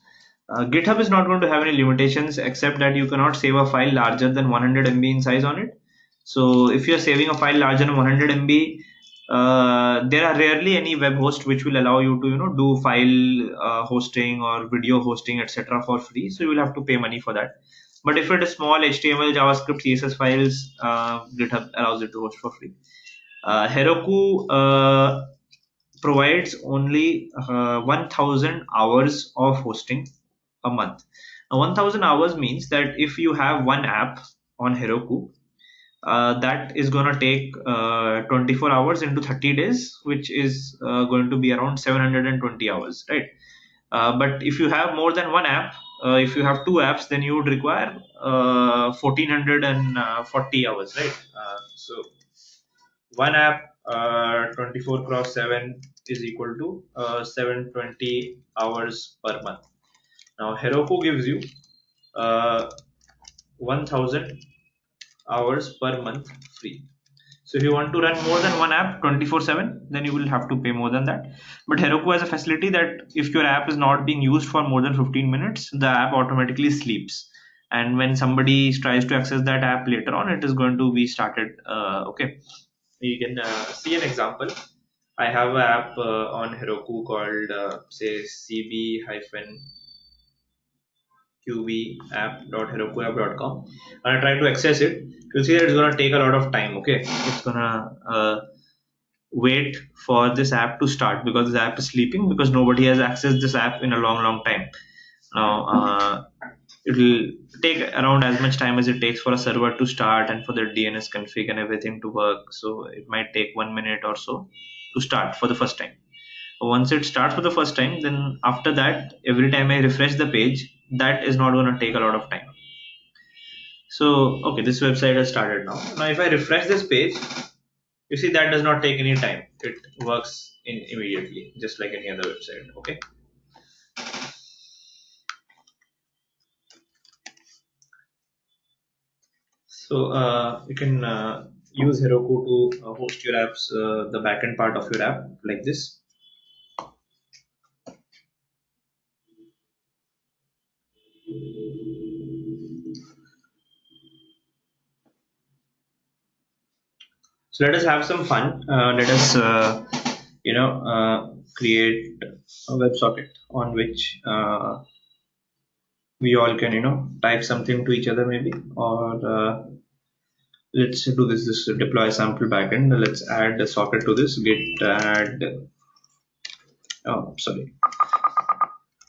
GitHub is not going to have any limitations except that you cannot save a file larger than 100 MB in size on it. So if you're saving a file larger than 100 MB, there are rarely any web host which will allow you to do file hosting or video hosting, etc. for free. So you will have to pay money for that. But if it is small HTML, JavaScript, CSS files, GitHub allows it to host for free. Heroku provides only 1000 hours of hosting a month. Now 1000 hours means that if you have one app on Heroku, that is gonna take 24 hours into 30 days, which is going to be around 720 hours, right? But if you have more than one app, if you have two apps, then you would require 1440 hours, right? So one app, 24 cross 7 is equal to 720 hours per month. Now Heroku gives you 1000 hours per month free. So if you want to run more than one app 24/7, then you will have to pay more than that. But Heroku has a facility that if your app is not being used for more than 15 minutes, the app automatically sleeps. And when somebody tries to access that app later on, it is going to be started. Okay, you can see an example. I have an app on Heroku called say CB hyphen qbapp.herokuapp.com, and I try to access it. You'll see that it's gonna take a lot of time. Okay, it's gonna wait for this app to start because this app is sleeping because nobody has accessed this app in a long time. Now it will take around as much time as it takes for a server to start and for the DNS config and everything to work. So it might take 1 minute or so to start for the first time. Once it starts for the first time, then after that, every time I refresh the page, that is not going to take a lot of time. So okay, this website has started now. Now if I refresh this page, you see that does not take any time. It works immediately, just like any other website. Okay. So you can use Heroku to host your apps, the backend part of your app, like this. So let us have some fun. Let us, create a WebSocket on which we all can, type something to each other maybe, or let's do this deploy sample backend. Let's add a socket to this. Git add,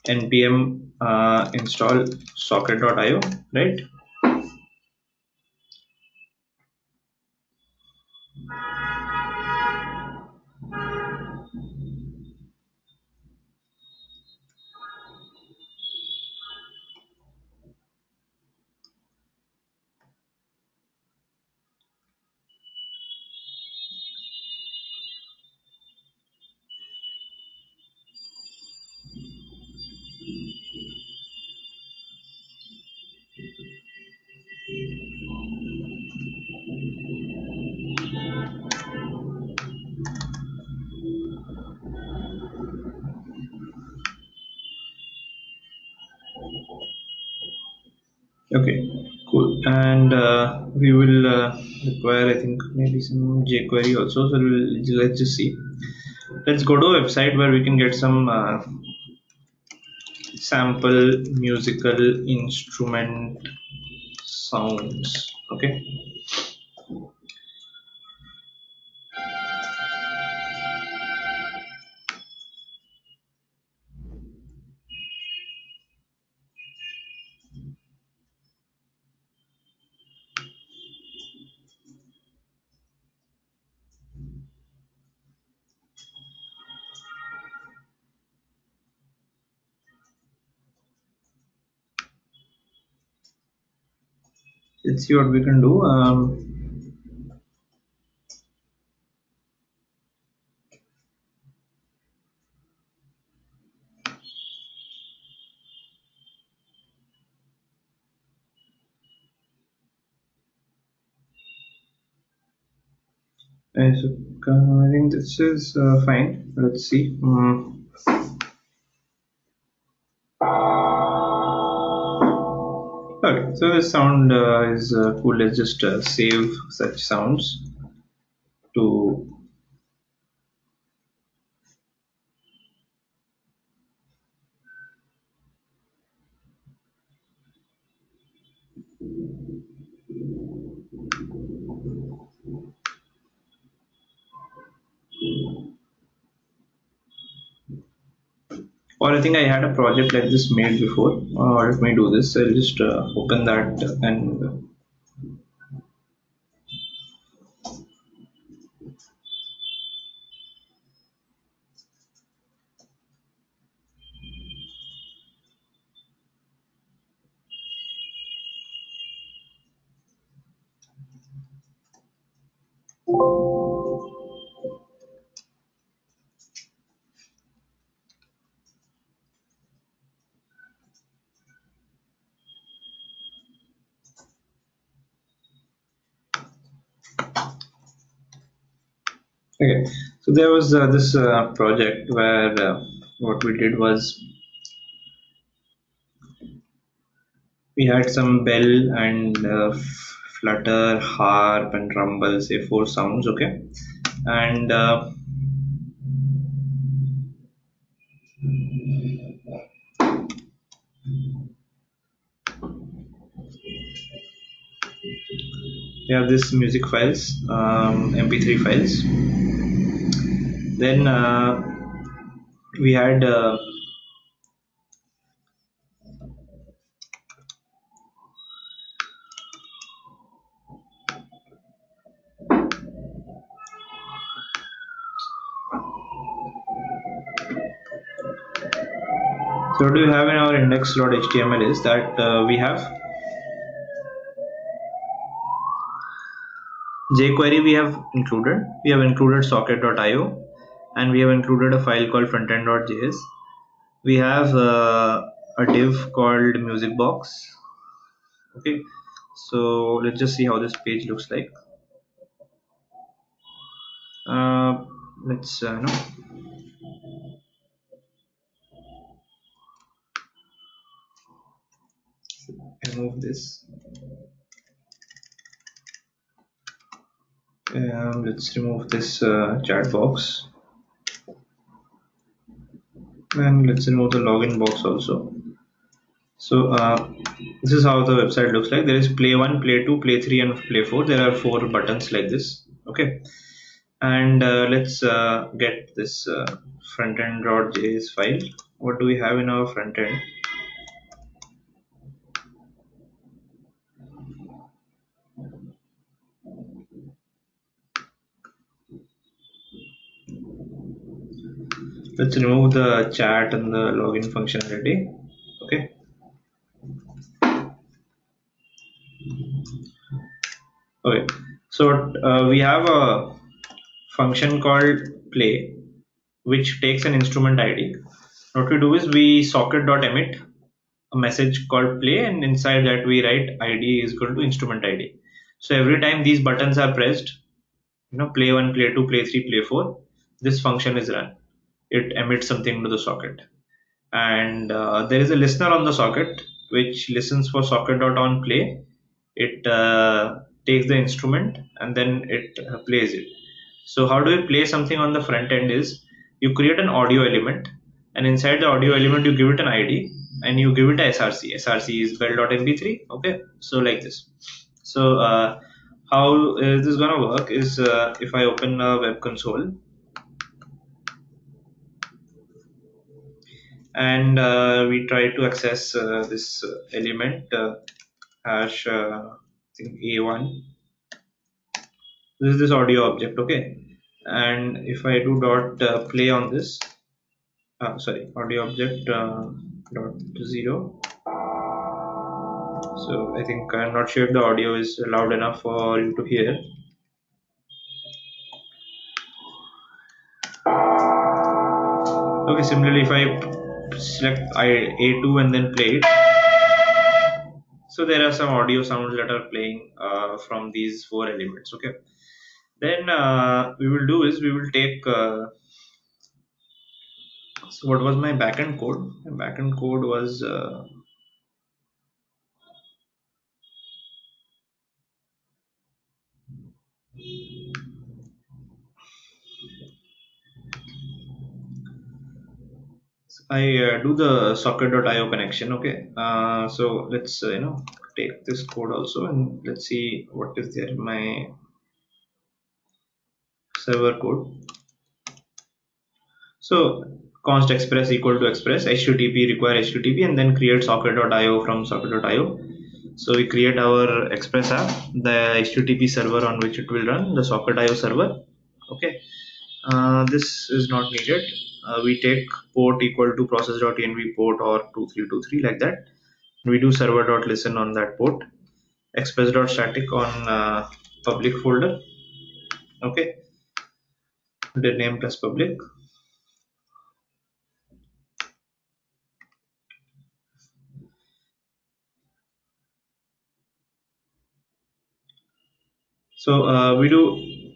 npm install socket.io, right? Okay, cool. And we will require, I think, maybe some jQuery also. So let's just see. Let's go to a website where we can get some sample musical instrument sounds. Okay. Let's see what we can do. I think this is fine. Let's see. Okay, so this sound is cool. Let's just save such sounds to. Or I think I had a project like this made before. Let me do this. I'll just open that and Okay, so there was this project where what we did was we had some bell and flutter, harp, and rumble, say four sounds. Okay, and we have this music files, MP3 files. Then we had so what do we have in our index.html is that we have jQuery we have included socket.io, and we have included a file called frontend.js. We have a div called music box. Okay, so let's just see how this page looks like. uh, let's no remove this. Let's remove this chat box, and let's remove the login box also. So this is how the website looks like. There is play 1, play 2, play 3, and play 4. There are 4 buttons like this. Okay, and let's get this frontend.js file. What do we have in our frontend? Let's remove the chat and the login functionality. Okay, okay, so we have a function called play which takes an instrument ID. What we do is we socket.emit a message called play, and inside that we write id is equal to instrument id. So every time these buttons are pressed, play 1, play 2, play 3, play 4, this function is run. It emits something to the socket, and there is a listener on the socket which listens for socket.onPlay. It takes the instrument and then it plays it. So how do we play something on the front end is you create an audio element, and inside the audio element you give it an id and you give it a src is bell.mp3. Okay, so like this. So how is this gonna work is if I open a web console and we try to access this element hash I think a1. This is this audio object. Okay, and if I do dot play on this, sorry, audio object dot 0. So I think I'm not sure if the audio is loud enough for you to hear. Okay, similarly if I select a2 and then play it, so there are some audio sounds that are playing from these 4 elements. Okay, then we will do is we will take so what was my backend code? My backend code was I do the socket.io connection. Okay, so let's take this code also and let's see what is there in my server code. So const express equal to express http require http and then create socket.io from socket.io. So we create our express app, the http server on which it will run, the socket.io server. Okay, this is not needed. We take port equal to process.env port or 2323 like that. We do server.listen on that port, express.static on public folder. Okay, the name plus public. So we do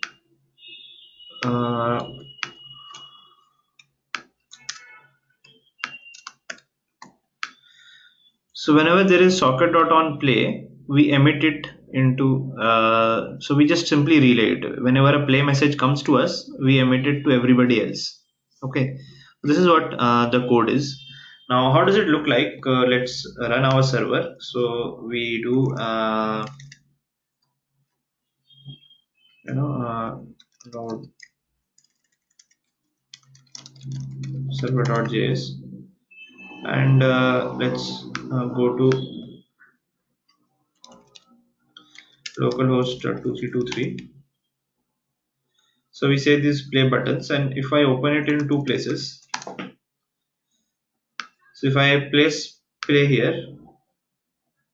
So whenever there is socket.on play, we emit it into, so we just simply relay it. Whenever a play message comes to us, we emit it to everybody else. Okay, this is what the code is. Now, how does it look like? Let's run our server. So we do, you know, node server.js, and let's go to localhost 2323. So we say these play buttons, and if I open it in two places, so if I place play here,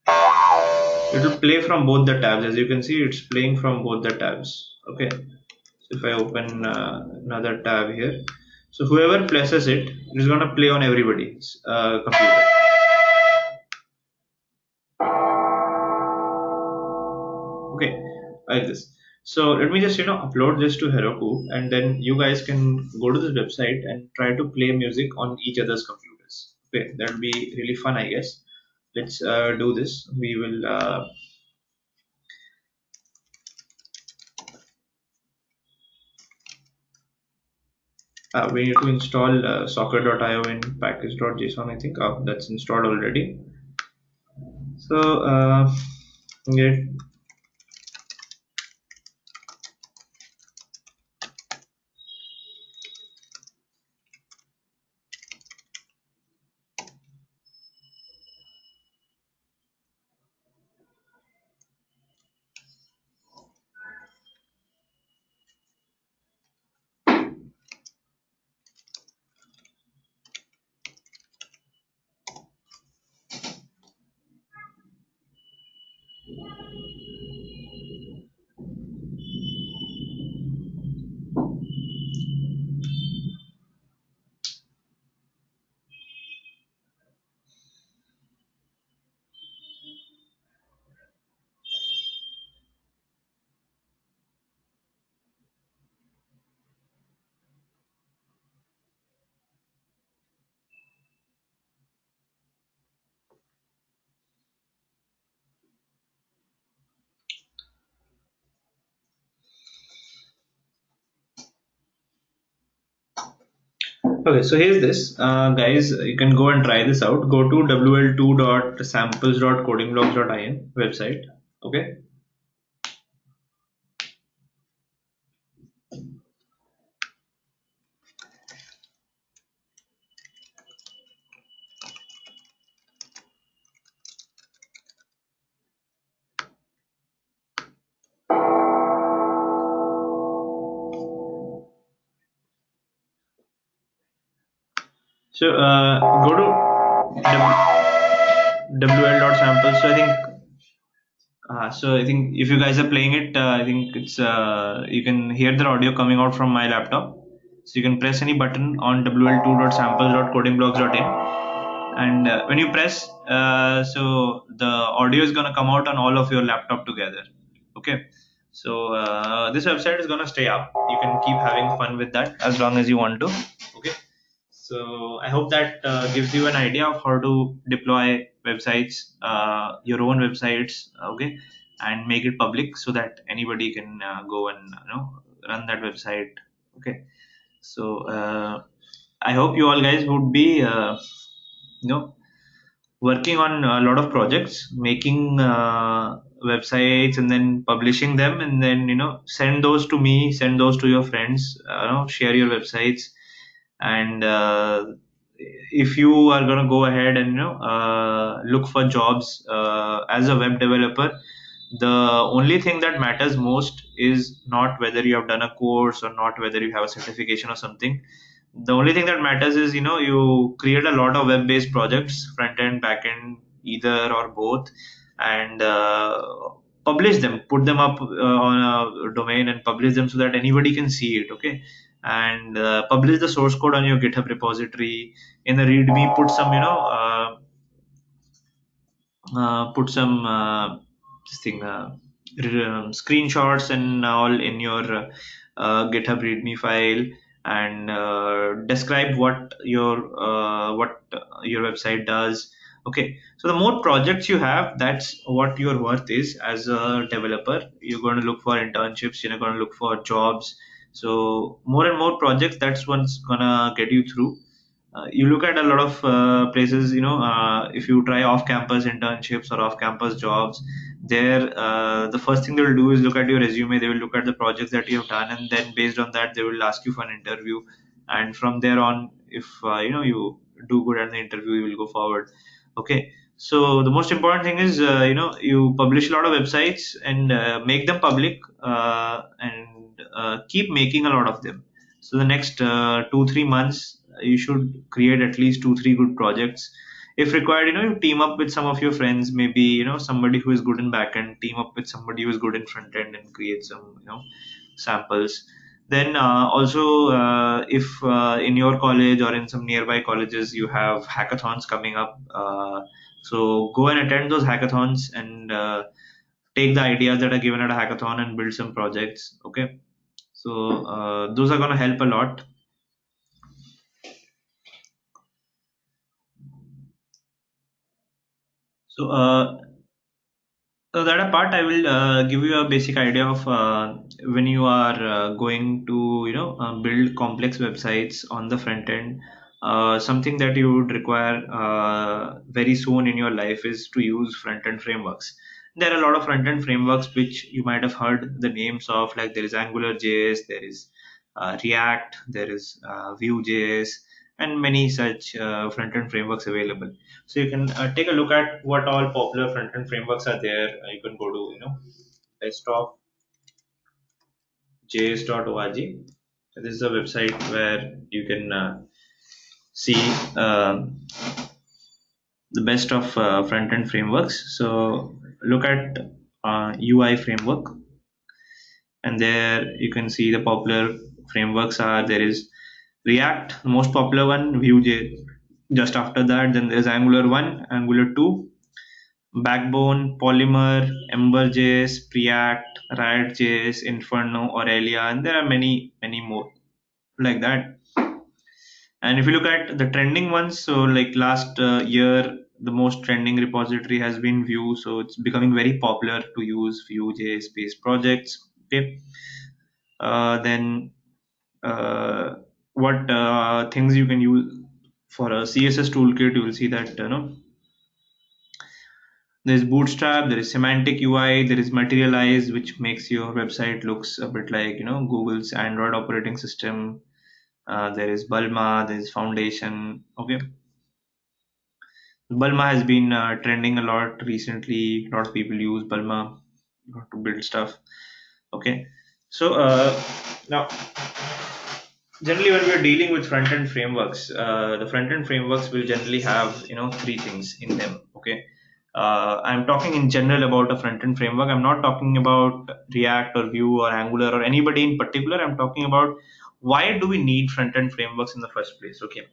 it will play from both the tabs. As you can see, it's playing from both the tabs. Okay. So if I open another tab here, so whoever places it is going to play on everybody's computer. Okay, like this. So let me just upload this to Heroku, and then you guys can go to this website and try to play music on each other's computers. Okay, that will be really fun, I guess. Let's do this. We need to install socket.io in package.json. I think that's installed already. So yeah. Okay, so here's this, guys. You can go and try this out. Go to wl2.samples.codingblogs.in website. Okay. So go to wl.samples. So I think if you guys are playing it, I think it's you can hear the audio coming out from my laptop. So you can press any button on wl2.samples.codingblogs.in, and when you press, so the audio is gonna come out on all of your laptop together. Okay. So this website is gonna stay up. You can keep having fun with that as long as you want to. Okay. So I hope that gives you an idea of how to deploy websites, your own websites, okay, and make it public so that anybody can go and run that website. Okay. So I hope you all guys would be you know working on a lot of projects, making websites and then publishing them, and then send those to me, send those to your friends, share your websites, and if you are going to go ahead and look for jobs as a web developer, the only thing that matters most is not whether you have done a course or not whether you have a certification or something. The only thing that matters is you create a lot of web based projects, front end, back end, either or both, and publish them, put them up on a domain and publish them so that anybody can see it. Okay. And publish the source code on your GitHub repository. In the readme, put some put some this thing screenshots and all in your GitHub README file, and describe what your website does. Okay, so the more projects you have, that's what your worth is as a developer. You're going to look for internships, you're going to look for jobs. So more and more projects, that's what's gonna get you through. You look at a lot of places, if you try off-campus internships or off-campus jobs, there the first thing they will do is look at your resume. They will look at the projects that you have done, and then based on that, they will ask you for an interview. And from there on, if you do good at the interview, you will go forward. Okay, so the most important thing is you publish a lot of websites and make them public, and keep making a lot of them. So the next 2 3 months, you should create at least 2 3 good projects. If required, you team up with some of your friends, maybe somebody who is good in backend, team up with somebody who is good in front end, and create some samples. Then also, if in your college or in some nearby colleges you have hackathons coming up, so go and attend those hackathons and take the ideas that are given at a hackathon and build some projects. Okay, so those are going to help a lot. So so that apart, I will give you a basic idea of when you are going to build complex websites on the front end. Something that you would require very soon in your life is to use front end frameworks. There are a lot of front end frameworks which you might have heard the names of, like there is AngularJS, there is React, there is Vue.js, and many such front end frameworks available. So you can take a look at what all popular front-end frameworks are there. You can go to bestofjs.org. This is a website where you can see uh, the best of front-end frameworks. So look at UI framework, and there you can see the popular frameworks are, there is React, the most popular one, Vue.js. Just after that, then there's Angular 1, Angular 2, Backbone, Polymer, Ember.js, Preact, Riot.js, Inferno, Aurelia, and there are many, many more like that. And if you look at the trending ones, so like last year, the most trending repository has been Vue, so it's becoming very popular to use Vue.js based projects. Okay, then what things you can use for a CSS toolkit? You will see that there's Bootstrap, there is Semantic UI, there is Materialize, which makes your website looks a bit like Google's Android operating system. There is Bulma, there is Foundation. Okay, Bulma has been trending a lot recently. A lot of people use Bulma to build stuff. Okay, so now generally when we are dealing with front-end frameworks, the front-end frameworks will generally have three things in them. Okay, I'm talking in general about a front-end framework. I'm not talking about React or Vue or Angular or anybody in particular. I'm talking about why do we need front-end frameworks in the first place. Okay,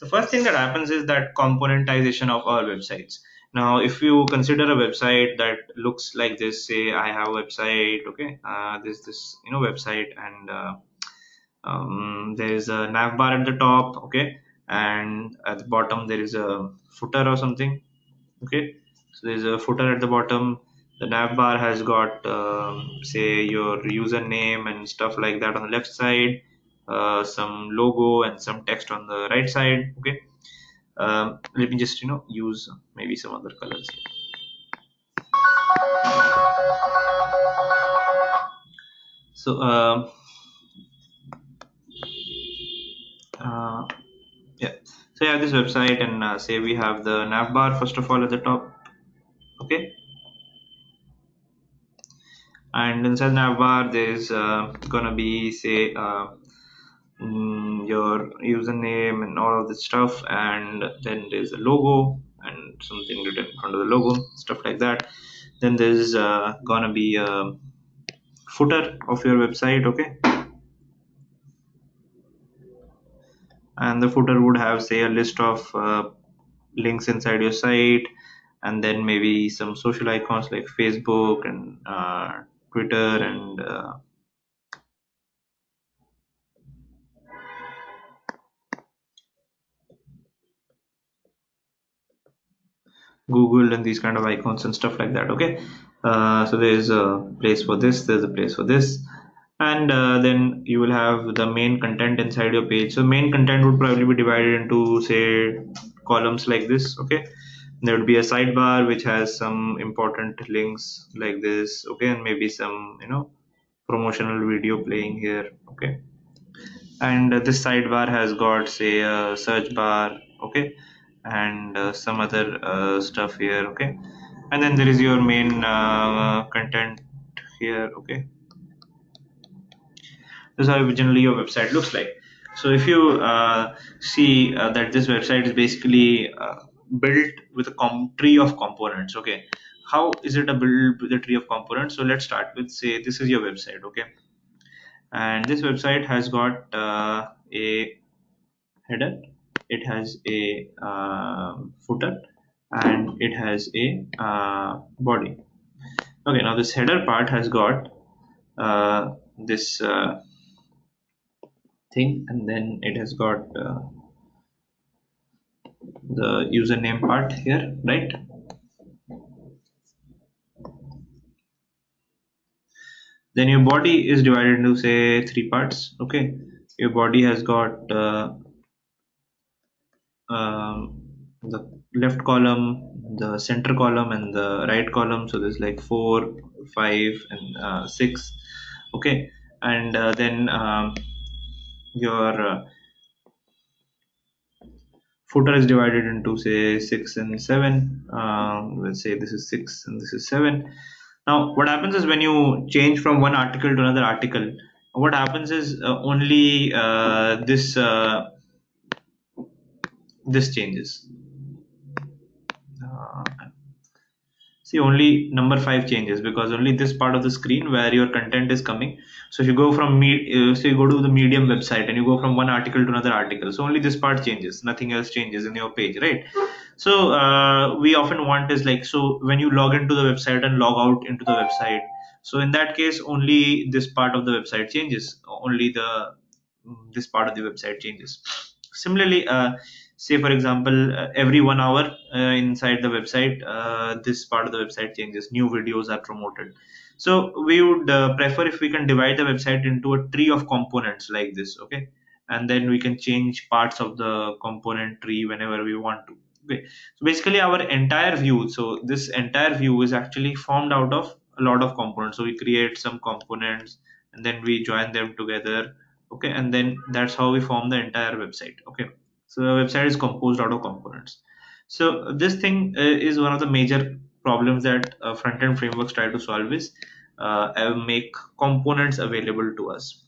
the first thing that happens is that componentization of our websites. Now if you consider a website that looks like this, say I have a website. Okay, there's this website, and there is a nav bar at the top. Okay, and at the bottom there is a footer or something. Okay, so there's a footer at the bottom. The nav bar has got say your username and stuff like that on the left side, some logo and some text on the right side. Okay, let me just use maybe some other colors here. So uh, yeah, so I have this website, and say we have the nav bar first of all at the top. Okay, and inside navbar there's gonna be, say, your username and all of this stuff, and then there's a logo and something written in front of the logo, stuff like that. Then there's gonna be a footer of your website. Okay, and the footer would have, say, a list of links inside your site, and then maybe some social icons like Facebook and Twitter, and Google and these kind of icons and stuff like that. Okay, so there's a place for this, there's a place for this, and then you will have the main content inside your page. So main content would probably be divided into, say, columns like this. Okay, there would be a sidebar which has some important links like this. Okay, and maybe some, promotional video playing here. Okay, and this sidebar has got, say, a search bar. Okay, and some other stuff here. Okay, and then there is your main content here. Okay, this is how generally your website looks like. So if you see that this website is basically built with a tree of components. Okay, how is it a build with a tree of components? So let's start with, say, this is your website. Okay, and this website has got a header, it has a footer, and it has a body. Okay, now this header part has got this thing, and then it has got the username part here, right? Then your body is divided into, say, three parts. Okay, your body has got the left column, the center column, and the right column. So there's like 4, 5, and 6. Okay, and then your footer is divided into, say, 6 and 7. Let's say this is 6 and this is 7. Now what happens is when you change from one article to another article, what happens is only this changes. uh, See, only number 5 changes, because only this part of the screen where your content is coming. So if you go from so you go to the Medium website and you go from one article to another article, so only this part changes, nothing else changes in your page, right? So we often want is like, so when you log into the website and log out into the website, so in that case only this part of the website changes, only this part of the website changes. Similarly, say for example, every 1 hour inside the website, this part of the website changes, new videos are promoted. So we would prefer if we can divide the website into a tree of components like this. Okay, and then we can change parts of the component tree whenever we want to. Okay, so basically our entire view, so this entire view is actually formed out of a lot of components. So we create some components and then we join them together. Okay, and then that's how we form the entire website. Okay, so the website is composed out of components. So this thing is one of the major problems that front-end frameworks try to solve, is make components available to us.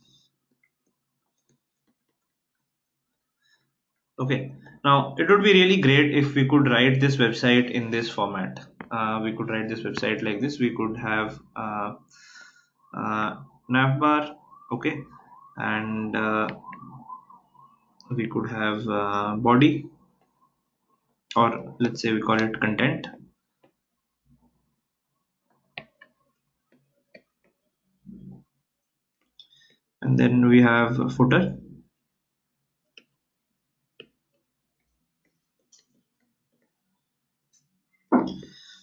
Okay, now it would be really great if we could write this website in this format. We could write this website like this. We could have navbar. Okay, and we could have body, or let's say we call it content. And then we have a footer.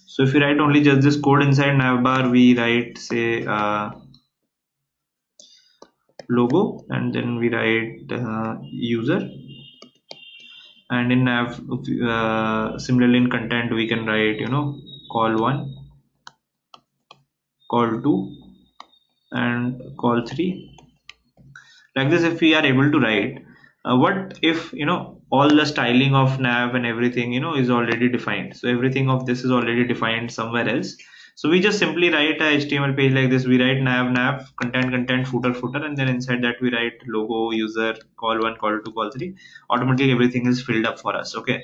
So if we write only just this code inside navbar, we write, say, logo, and then we write user, and in nav similarly in content we can write, call1, call2, and call3, like this. If we are able to write, what if all the styling of nav and everything is already defined, so everything of this is already defined somewhere else. So we just simply write a HTML page like this. We write nav, content, footer, and then inside that we write logo, user, call1, call2, call3. Automatically everything is filled up for us. Okay,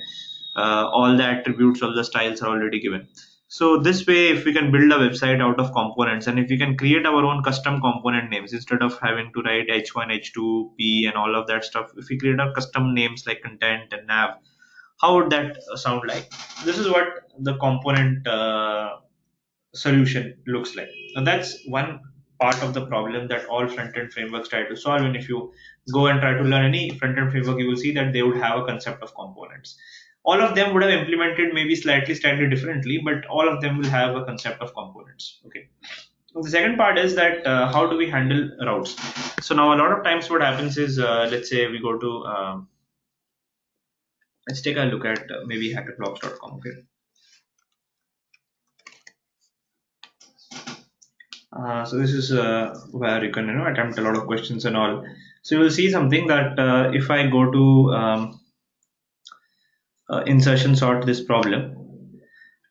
all the attributes, all the styles are already given. So this way, if we can build a website out of components, and if we can create our own custom component names instead of having to write h1, h2, p, and all of that stuff, if we create our custom names like content and nav, how would that sound like? This is what the component solution looks like. Now that's one part of the problem that all front-end frameworks try to solve. And if you go and try to learn any front-end framework, you will see that they would have a concept of components. All of them would have implemented maybe slightly differently, but all of them will have a concept of components. Okay. The second part is that how do we handle routes? So now a lot of times what happens is, let's say we go to, let's take a look at maybe hackerblocks.com. Okay. So this is where you can attempt a lot of questions and all. So you will see something that if I go to insertion sort this problem,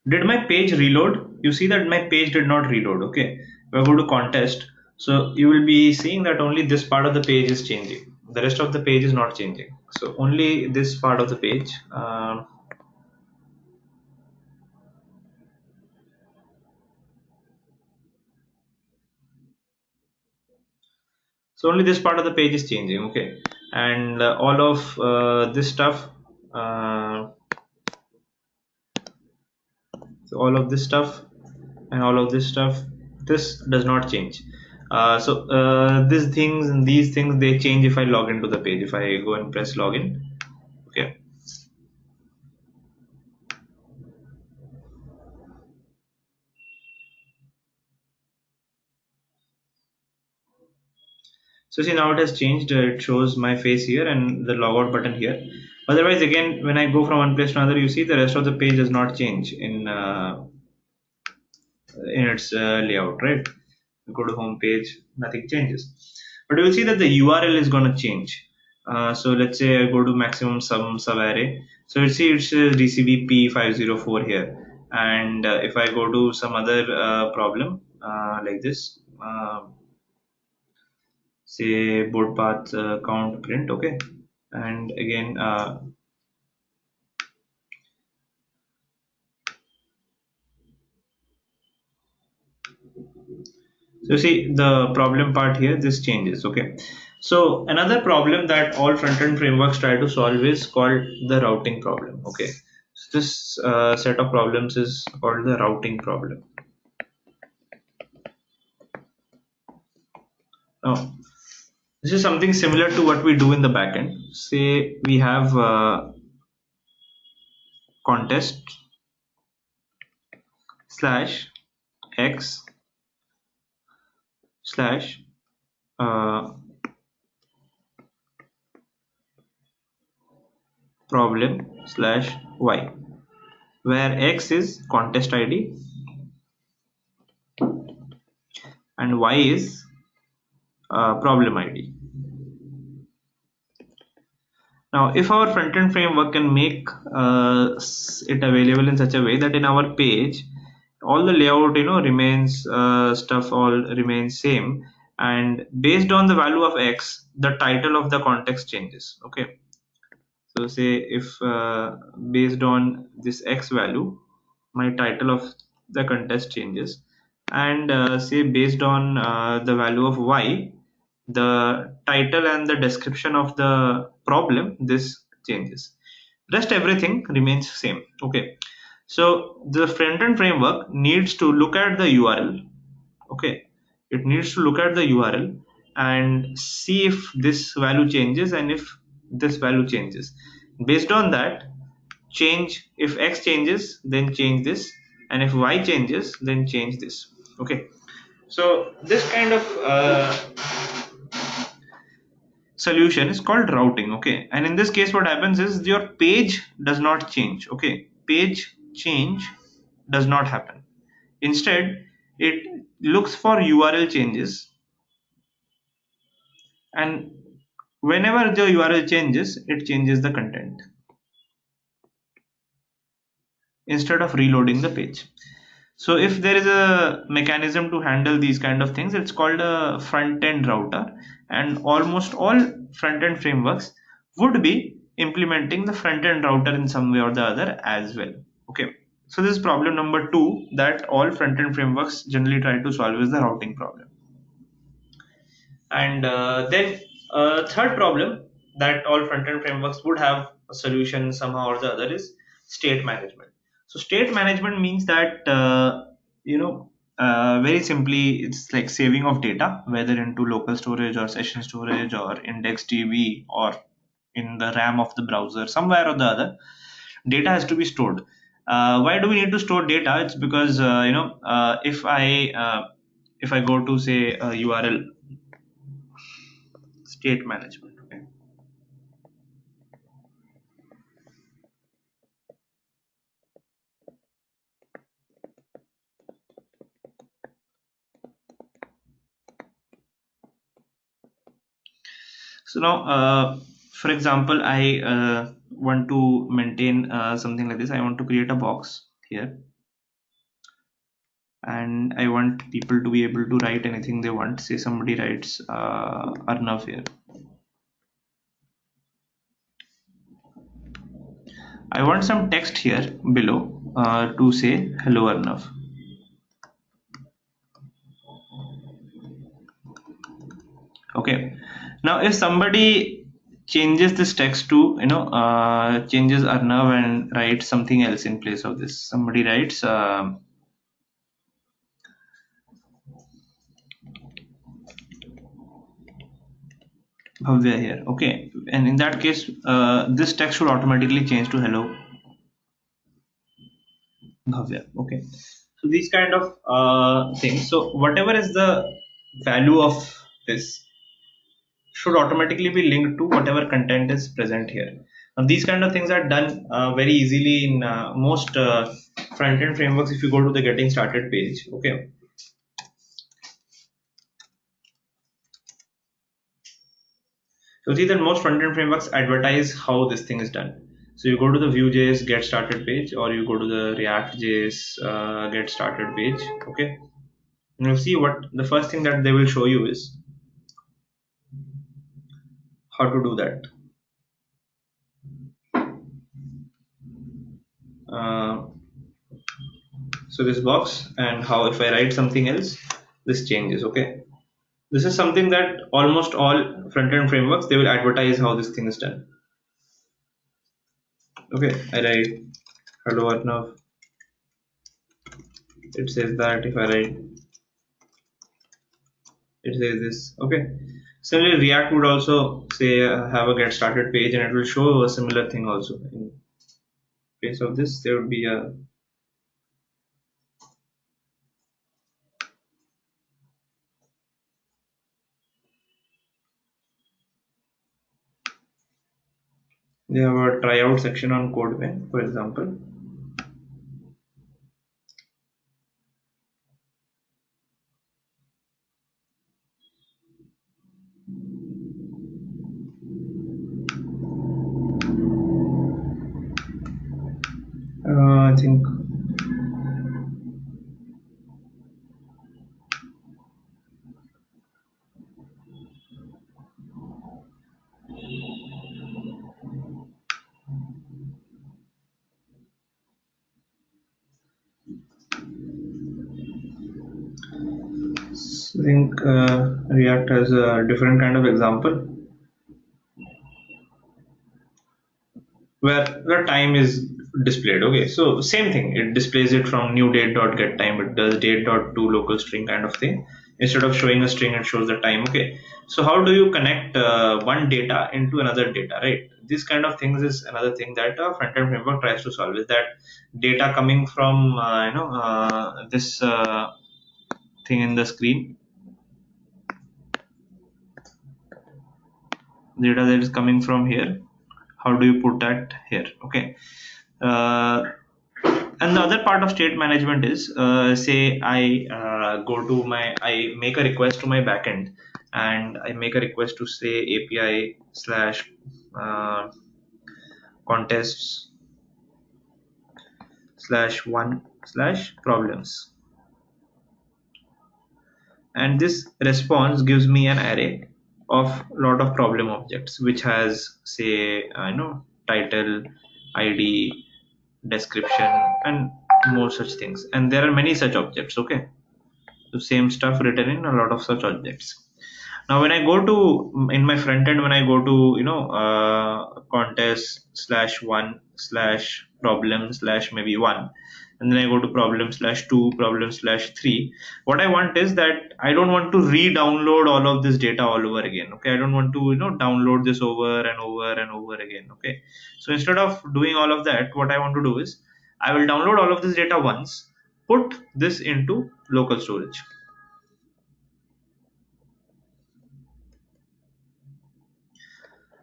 did my page reload? You see that my page did not reload. Okay, if I go to contest, so you will be seeing that only this part of the page is changing. The rest of the page is not changing. So only this part of the page. So only this part of the page is changing. Okay, and all of this stuff. So all of this stuff and all of this stuff, this does not change. These things they change if I log into the page. If I go and press login, okay. So see, now it has changed. It shows my face here and the logout button here. Otherwise, again, when I go from one place to another, you see the rest of the page does not change in its layout, right? You go to home page, nothing changes. But you will see that the URL is going to change. So let's say I go to maximum sub array. So you see it says DCBP504 here. And if I go to some other problem like this, say board path count print, okay. And again, so see the problem part here, this changes, okay. So another problem that all front-end frameworks try to solve is called the routing problem, okay. So this set of problems is called the routing problem. Now, this is something similar to what we do in the backend. Say we have contest slash x slash problem slash y, where x is contest ID and y is problem ID. Now, if our front-end framework can make it available in such a way that in our page, all the layout remains stuff all remains same, and based on the value of x, the title of the context changes. Okay, so say if based on this x value, my title of the contest changes, and say based on the value of y, the title and the description of the problem, this changes. Rest everything remains same. Okay, so the front-end framework needs to look at the URL. Okay, it needs to look at the URL and see if this value changes and if this value changes. Based on that, change, if x changes then change this, and if y changes then change this. Okay, so this kind of solution is called routing. Okay, and in this case what happens is your page does not change. Okay, page change does not happen. Instead, it looks for URL changes, and whenever the URL changes, it changes the content instead of reloading the page. So if there is a mechanism to handle these kind of things, it's called a front-end router, and almost all front-end frameworks would be implementing the front-end router in some way or the other as well. Okay, so this is problem number 2 that all front-end frameworks generally try to solve, is the routing problem. And then third problem that all front-end frameworks would have a solution somehow or the other is state management. So state management means that very simply it's like saving of data, whether into local storage or session storage or index DB or in the RAM of the browser, somewhere or the other. data has to be stored. Why do we need to store data? It's because if I go to say URL state management, okay. So now, for example, I want to maintain something like this. I want to create a box here, and I want people to be able to write anything they want. Say somebody writes Arnav here. I want some text here below to say hello Arnav. Okay. Now, if somebody changes this text to changes Arnav and writes something else in place of this, somebody writes Bhavya here, okay, and in that case this text should automatically change to hello Bhavya. Okay, so these kind of things. So whatever is the value of this should automatically be linked to whatever content is present here. Now, these kind of things are done very easily in most front-end frameworks. If you go to the getting started page, okay, so see that most front-end frameworks advertise how this thing is done. So you go to the Vue.js get started page, or you go to the React.js get started page, okay, and you'll see what the first thing that they will show you is how to do that. So this box, and how if I write something else, this changes, okay. This is something that almost all front-end frameworks, they will advertise how this thing is done. Okay, I write hello Arnav. It says that. If I write, it says this. Okay. Similarly, React would also say have a get started page, and it will show a similar thing also. In place of this, there would be a they have a tryout section on CodePen, for example. I think React has a different kind of example where the time is displayed. Okay, so same thing, it displays it from new date.get time. It does date.to local string kind of thing. Instead of showing a string, it shows the time. Okay, so how do you connect one data into another data, right? This kind of things is another thing that a front-end framework tries to solve, is that data coming from this thing in the screen, data that is coming from here, how do you put that here? Okay, and the other part of state management is say I I make a request to my backend, and I make a request to say API slash contests slash one slash problems, and this response gives me an array of lot of problem objects, which has say title, ID, description, and more such things. And there are many such objects. Okay, the same stuff written in a lot of such objects. Now when I go to in my front end, when I go to contest slash one slash problem slash maybe one, and then I go to problem/2, problem/3. What I want is that I don't want to re-download all of this data all over again. Okay, I don't want to download this over and over and over again. Okay, so instead of doing all of that, what I want to do is I will download all of this data once, put this into local storage.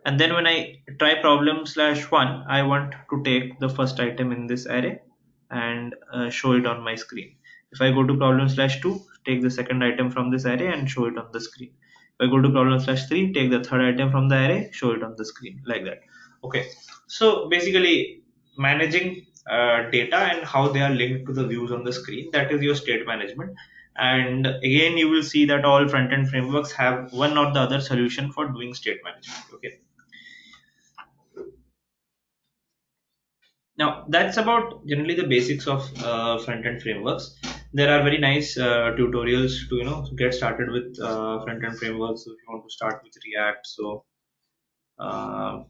And then when I try problem/1, I want to take the first item in this array and show it on my screen. If I go to problem/2, take the second item from this array and show it on the screen. If I go to problem/3, take the third item from the array, show it on the screen, like that. Okay, so basically managing data and how they are linked to the views on the screen, that is your state management. And again, you will see that all front-end frameworks have one or the other solution for doing state management. Okay, now that's about generally the basics of front-end frameworks. There are very nice tutorials to get started with front-end frameworks. So if you want to start with React, so uh,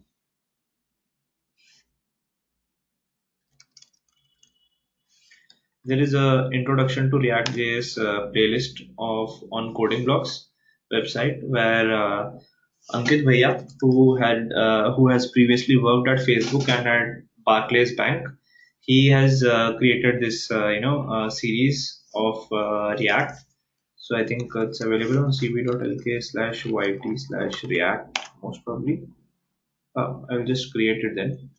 there is a introduction to React.js playlist of on Coding Blocks website where Ankit Bhaiya, who has previously worked at Facebook and at Barclays Bank, he has created this series of React. So I think it's available on cb.lk/yt/react most probably. I will just create it then.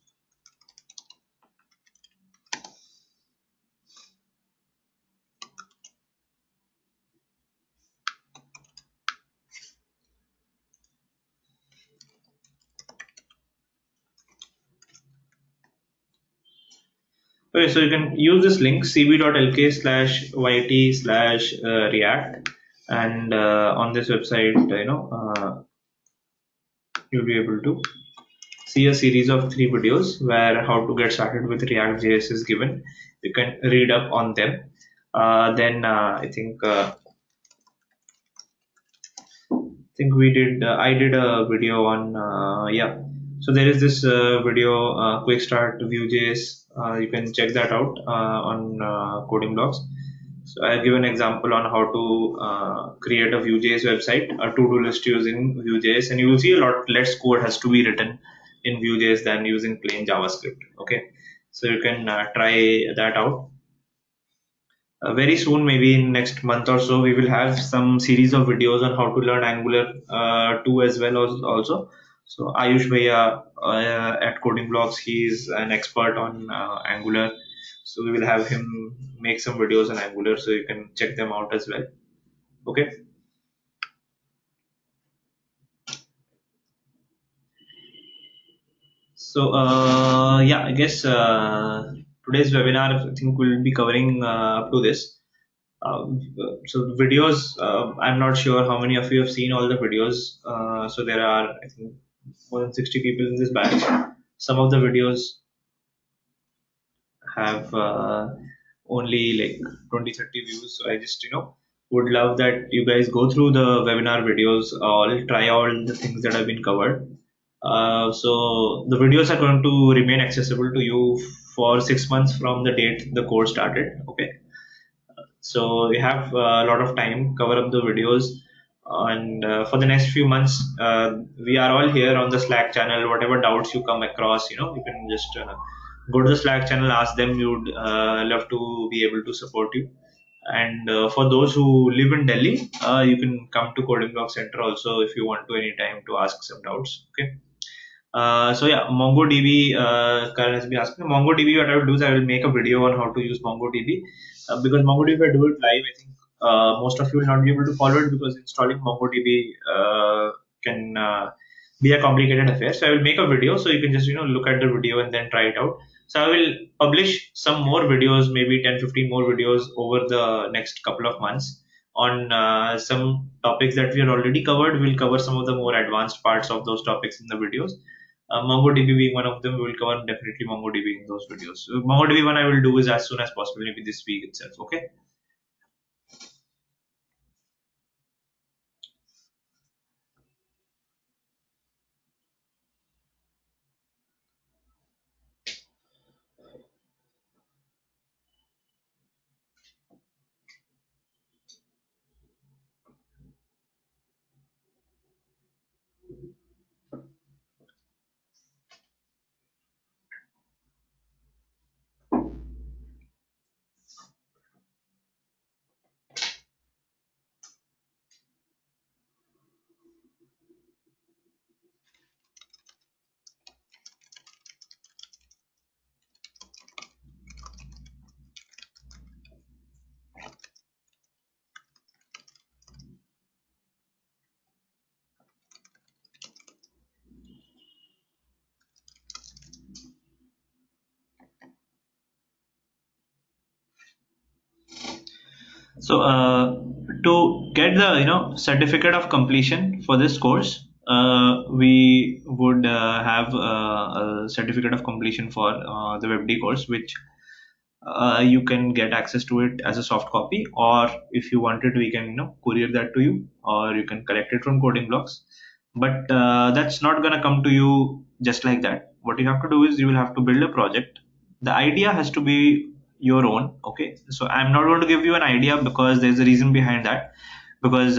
Okay, so you can use this link cb.lk/yt/react, and on this website, you'll be able to see a series of 3 videos where how to get started with React.js is given. You can read up on them. Then I think I did a video on yeah. So there is this video, quick start Vue.js. You can check that out on Coding Blocks. So I give an example on how to create a Vue.js website, a to-do list using Vue.js, and you will see a lot less code has to be written in Vue.js than using plain JavaScript. Okay, so you can try that out. Very soon, maybe in next month or so, we will have some series of videos on how to learn Angular 2 as well also. So Ayush Bhaiya at Coding Blocks, he is an expert on Angular. So we will have him make some videos on Angular, so you can check them out as well. Okay. So yeah, I guess today's webinar, I think we'll be covering up to this. So the videos, I'm not sure how many of you have seen all the videos. So there are, I think, more than 60 people in this batch. Some of the videos have only like 20, 30 views. So I just, would love that you guys go through the webinar videos, all try all the things that have been covered. So the videos are going to remain accessible to you for 6 months from the date the course started. Okay. So we have a lot of time cover up the videos, and for the next few months, we are all here on the Slack channel. Whatever doubts you come across, you can just go to the Slack channel, ask them. We would love to be able to support you. And for those who live in Delhi, you can come to Coding Block Center also if you want to anytime to ask some doubts. Okay. So yeah, MongoDB, Karan has been asking. MongoDB, what I will do is I will make a video on how to use MongoDB, because MongoDB, if I do it live, I think most of you will not be able to follow it because installing MongoDB can be a complicated affair. So I will make a video so you can just look at the video and then try it out. So I will publish some more videos, maybe 10, 15 more videos over the next couple of months on some topics that we have already covered. We'll cover some of the more advanced parts of those topics in the videos. MongoDB being one of them, we will cover definitely MongoDB in those videos. So MongoDB one I will do is as soon as possible, maybe this week itself. Okay. So to get the certificate of completion for this course, we would have a certificate of completion for the WebD course, which you can get access to it as a soft copy, or if you wanted, we can courier that to you, or you can collect it from Coding Blocks. But that's not gonna come to you just like that. What you have to do is you will have to build a project. The idea has to be your own. Okay, so I'm not going to give you an idea because there's a reason behind that. Because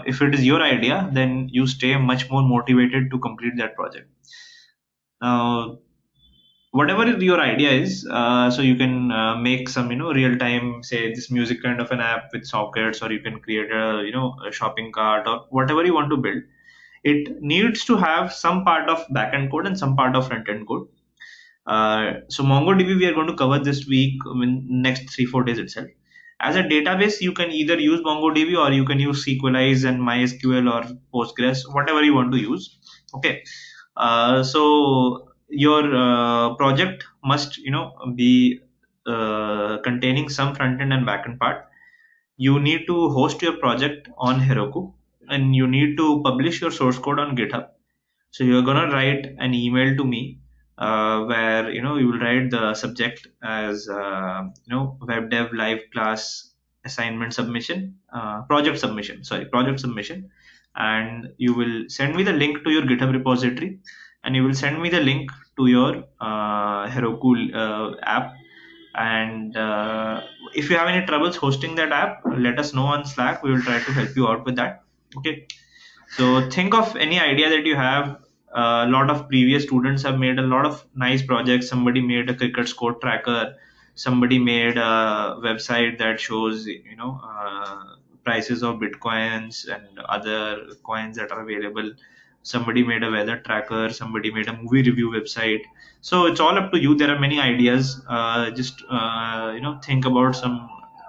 if it is your idea, then you stay much more motivated to complete that project. Now, whatever your idea is, so you can make some real time, say this music kind of an app with sockets, or you can create a a shopping cart, or whatever you want to build. It needs to have some part of backend code and some part of front end code. So MongoDB we are going to cover this week, in next 3-4 days itself. As a database, you can either use MongoDB, or you can use SQLize and MySQL or Postgres, whatever you want to use. Okay. So your project must be containing some front end and back end part. You need to host your project on Heroku, and you need to publish your source code on GitHub. So you're gonna write an email to me, where you will write the subject as web dev live class assignment submission, project submission, and you will send me the link to your GitHub repository, and you will send me the link to your Heroku app. And if you have any troubles hosting that app, let us know on Slack. We will try to help you out with that. Okay. So think of any idea that you have. A lot of previous students have made a lot of nice projects. Somebody made a cricket score tracker. Somebody made a website that shows prices of bitcoins and other coins that are available. Somebody made a weather tracker. Somebody made a movie review website. So it's all up to you. There are many ideas. Just think about some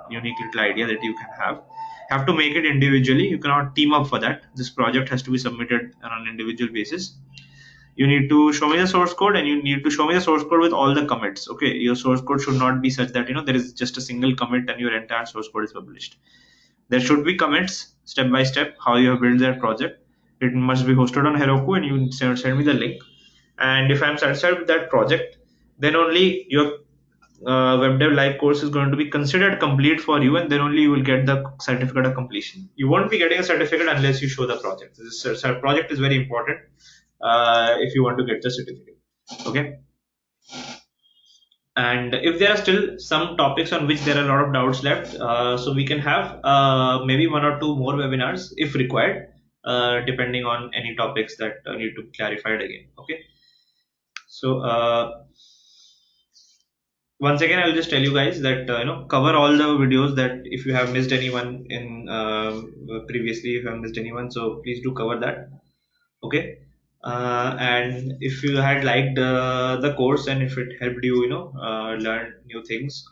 unique little idea that you can have to make it individually. You cannot team up for that. This project has to be submitted on an individual basis. You need to show me the source code, and you need to show me the source code with all the commits. Okay, your source code should not be such that there is just a single commit and your entire source code is published. There should be commits step by step how you have built that project. It must be hosted on Heroku, and you send me the link. And if I'm satisfied with that project, then only your web dev live course is going to be considered complete for you, and then only you will get the certificate of completion. You won't be getting a certificate unless you show the project. This project is very important if you want to get the certificate. Okay. And if there are still some topics on which there are a lot of doubts left, so we can have maybe 1 or 2 more webinars if required, depending on any topics that need to be clarified again. Okay. So once again, I'll just tell you guys that cover all the videos, that if you have missed anyone in previously, if you have missed anyone, so please do cover that. Okay. And if you had liked the course, and if it helped you learn new things,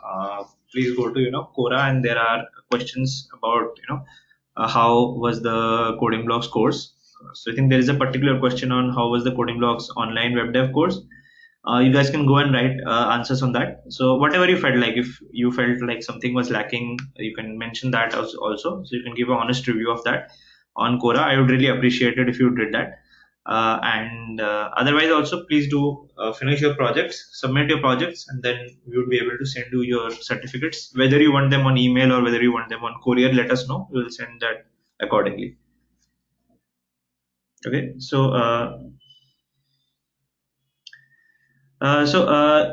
please go to Quora, and there are questions about how was the Coding Blocks course. So I think there is a particular question on how was the Coding Blocks online web dev course. You guys can go and write answers on that. So whatever you felt like, if you felt like something was lacking, you can mention that also. So you can give an honest review of that on Quora. I would really appreciate it if you did that. And otherwise also, please do finish your projects, submit your projects, and then we would be able to send you your certificates. Whether you want them on email or whether you want them on courier, let us know. We will send that accordingly. Okay. So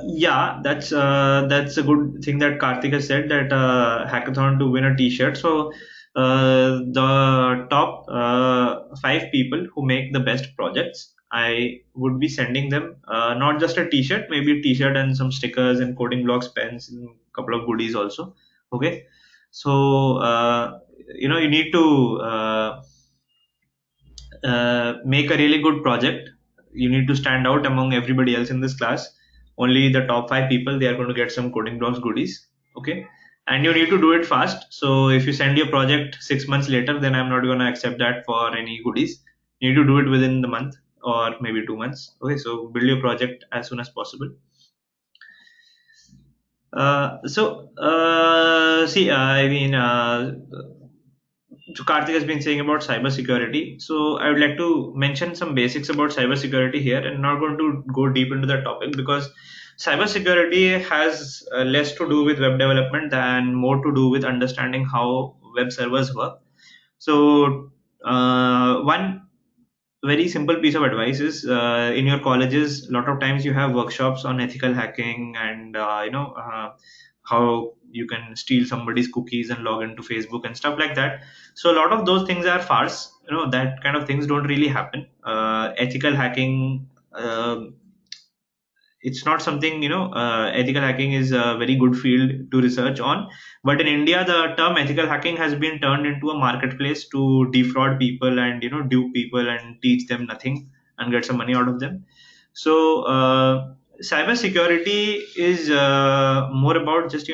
yeah, that's a good thing that Karthik has said, that hackathon to win a T-shirt. So the top 5 people who make the best projects, I would be sending them not just a T-shirt, maybe a T-shirt and some stickers and Coding Blocks pens and a couple of goodies also. Okay, so you need to make a really good project. You need to stand out among everybody else in this class. Only the top 5 people, they are going to get some Coding Blocks goodies. Okay, and you need to do it fast. So if you send your project 6 months later, then I'm not going to accept that for any goodies. You need to do it within the month or maybe 2 months. Okay, so build your project as soon as possible. See, I mean, so Karthik has been saying about cybersecurity. So I would like to mention some basics about cybersecurity here, and not going to go deep into the topic because cybersecurity has less to do with web development than more to do with understanding how web servers work. So one very simple piece of advice is in your colleges a lot of times you have workshops on ethical hacking and how you can steal somebody's cookies and log into Facebook and stuff like that. So a lot of those things are farce. That kind of things don't really happen. Ethical hacking, it's not something, ethical hacking is a very good field to research on, but in India the term ethical hacking has been turned into a marketplace to defraud people and dupe people and teach them nothing and get some money out of them. So cyber security is more about just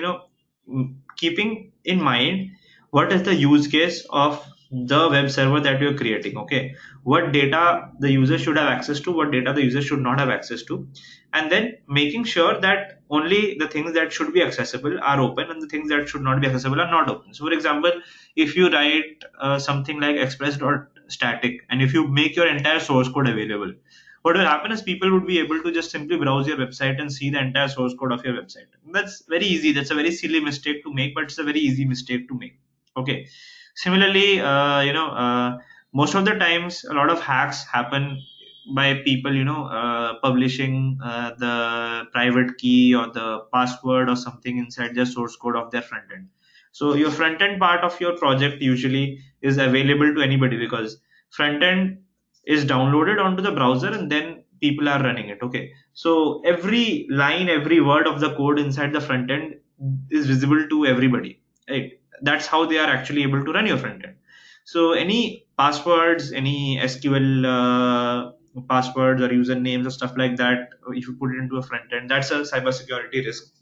keeping in mind what is the use case of the web server that you're creating. Okay, what data the user should have access to, what data the user should not have access to, and then making sure that only the things that should be accessible are open and the things that should not be accessible are not open. So for example, if you write something like express.static and if you make your entire source code available, what will happen is people would be able to just simply browse your website and see the entire source code of your website. That's very easy. That's a very silly mistake to make, but it's a very easy mistake to make. Okay. Similarly, most of the times a lot of hacks happen by people, publishing the private key or the password or something inside the source code of their front end. So your front end part of your project usually is available to anybody because front end is downloaded onto the browser and then people are running it. Okay, so every line, every word of the code inside the front end is visible to everybody, right? That's how they are actually able to run your front end. So any passwords, any SQL passwords or usernames or stuff like that, if you put it into a front end, that's a cybersecurity risk.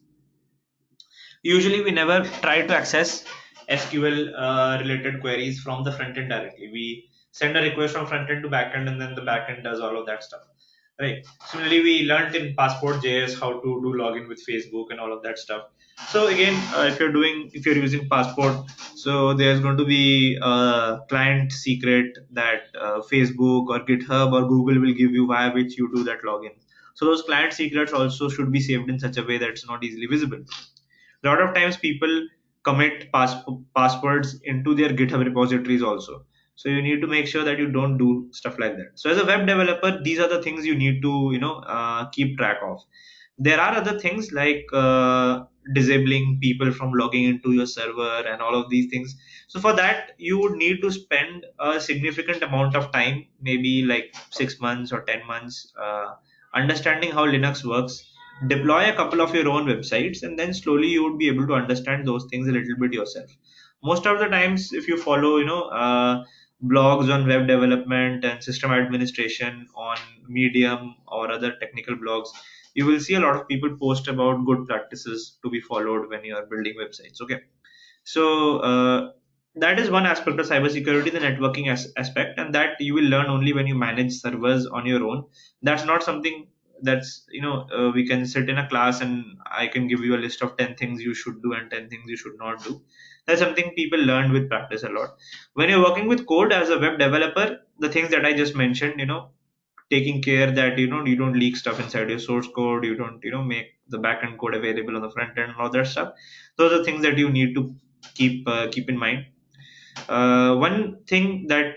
Usually, we never try to access SQL related queries from the front end directly. We send a request from front end to back end, and then the back end does all of that stuff. Right. Similarly, we learned in Passport.js how to do login with Facebook and all of that stuff. So again, if you're using Passport, so there's going to be a client secret that Facebook or GitHub or Google will give you via which you do that login. So those client secrets also should be saved in such a way that it's not easily visible. A lot of times people commit passwords into their GitHub repositories also. So you need to make sure that you don't do stuff like that. So as a web developer, these are the things you need to keep track of. There are other things like disabling people from logging into your server and all of these things. So for that, you would need to spend a significant amount of time, maybe like 6 months or 10 months, understanding how Linux works, deploy a couple of your own websites, and then slowly you would be able to understand those things a little bit yourself. Most of the times, if you follow blogs on web development and system administration on Medium or other technical blogs, you will see a lot of people post about good practices to be followed when you are building websites. Okay, so that is one aspect of cybersecurity, the networking aspect, and that you will learn only when you manage servers on your own. That's not something that's we can sit in a class and I can give you a list of 10 things you should do and 10 things you should not do. That's something people learn with practice a lot. When you're working with code as a web developer, the things that I just mentioned, taking care that you don't leak stuff inside your source code, you don't make the backend code available on the front end and all that stuff. Those are things that you need to keep in mind. One thing that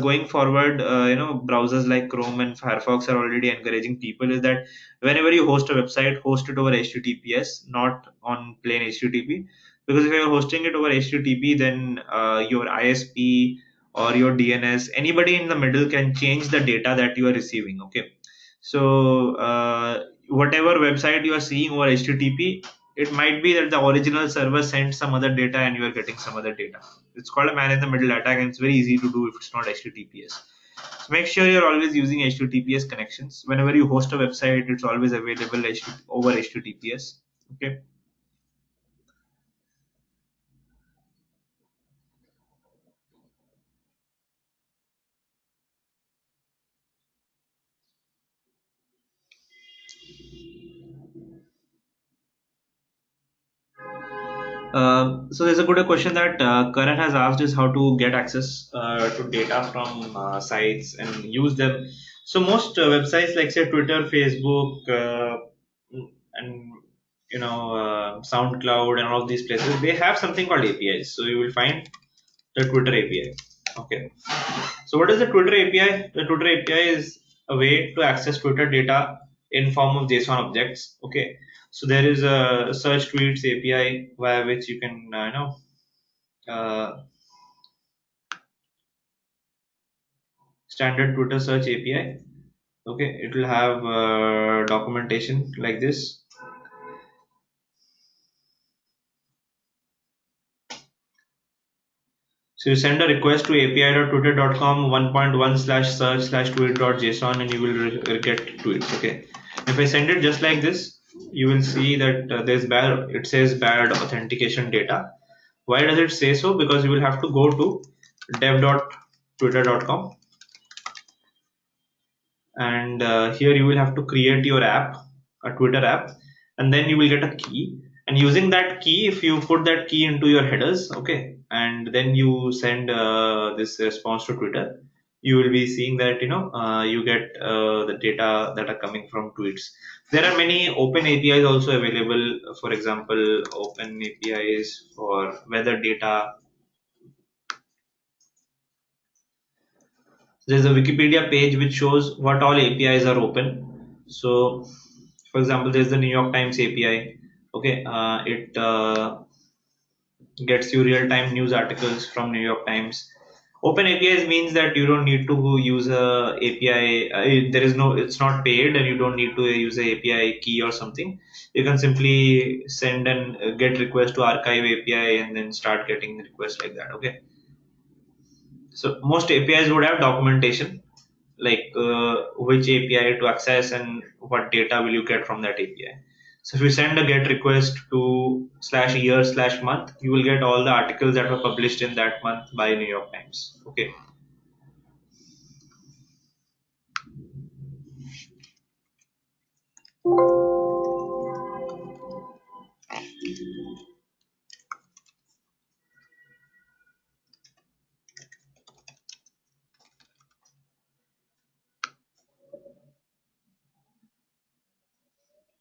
going forward, browsers like Chrome and Firefox are already encouraging people is that whenever you host a website, host it over HTTPS, not on plain HTTP. Because if you're hosting it over HTTP, then your ISP or your DNS, anybody in the middle can change the data that you are receiving. Okay, so whatever website you are seeing over HTTP, it might be that the original server sent some other data and you are getting some other data. It's called a man in the middle attack, and it's very easy to do if it's not HTTPS. So make sure you're always using HTTPS connections. Whenever you host a website, it's always available over HTTPS. Okay. So there's a good question that Karan has asked is how to get access to data from sites and use them. So most websites like say Twitter, Facebook, and SoundCloud and all of these places, they have something called APIs. So you will find the Twitter API. Okay. So what is the Twitter API? The Twitter API is a way to access Twitter data in form of JSON objects. Okay. So there is a search tweets API via which you can uh, standard Twitter search API. Okay, it will have documentation like this. So you send a request to api.twitter.com 1.1 slash search slash tweet.json and you will get tweets. Okay. If I send it just like this, you will see that it says bad authentication data. Why does it say so? Because you will have to go to dev.twitter.com and here you will have to create your app, a Twitter app, and then you will get a key. And using that key, if you put that key into your headers, okay, and then you send this response to Twitter, you will be seeing that you get the data that are coming from tweets. There are many open APIs also available. For example, open APIs for weather data. There's a Wikipedia page which shows what all APIs are open. So, for example, there's the New York Times API. Okay, it gets you real-time news articles from New York Times. Open APIs means that you don't need to use a API. There is no, it's not paid, and you don't need to use a API key or something. You can simply send and get request to archive API, and then start getting the request like that. Okay. So most APIs would have documentation like which API to access and what data will you get from that API. So if you send a get request to /year/month, you will get all the articles that were published in that month by New York Times. Okay.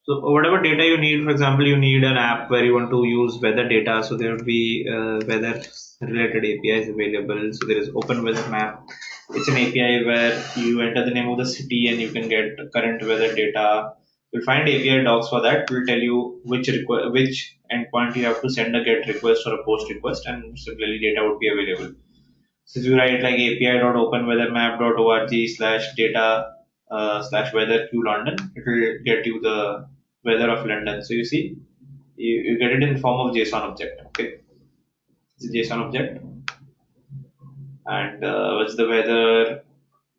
So whatever data you need, for example, you need an app where you want to use weather data. So there will be weather related APIs available. So there is Open Weather Map. It's an API where you enter the name of the city and you can get current weather data. You'll find API docs for that. It will tell you which endpoint you have to send a get request or a post request, and similarly data would be available. So if you write like api.openweathermap.org/data /weather q London, it will get you the weather of London. So you see, you get it in the form of JSON object. Okay, it's a JSON object, and what's the weather,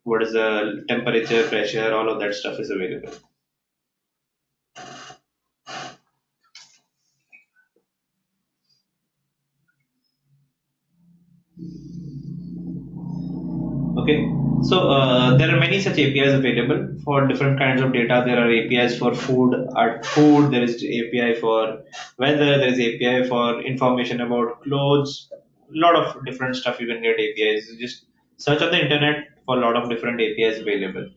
what is the temperature, pressure, all of that stuff is available. Okay, so there are many such APIs available for different kinds of data. There are APIs for food. There is API for weather. There is API for information about clothes. A lot of different stuff you can get APIs. You just search on the internet for a lot of different APIs available.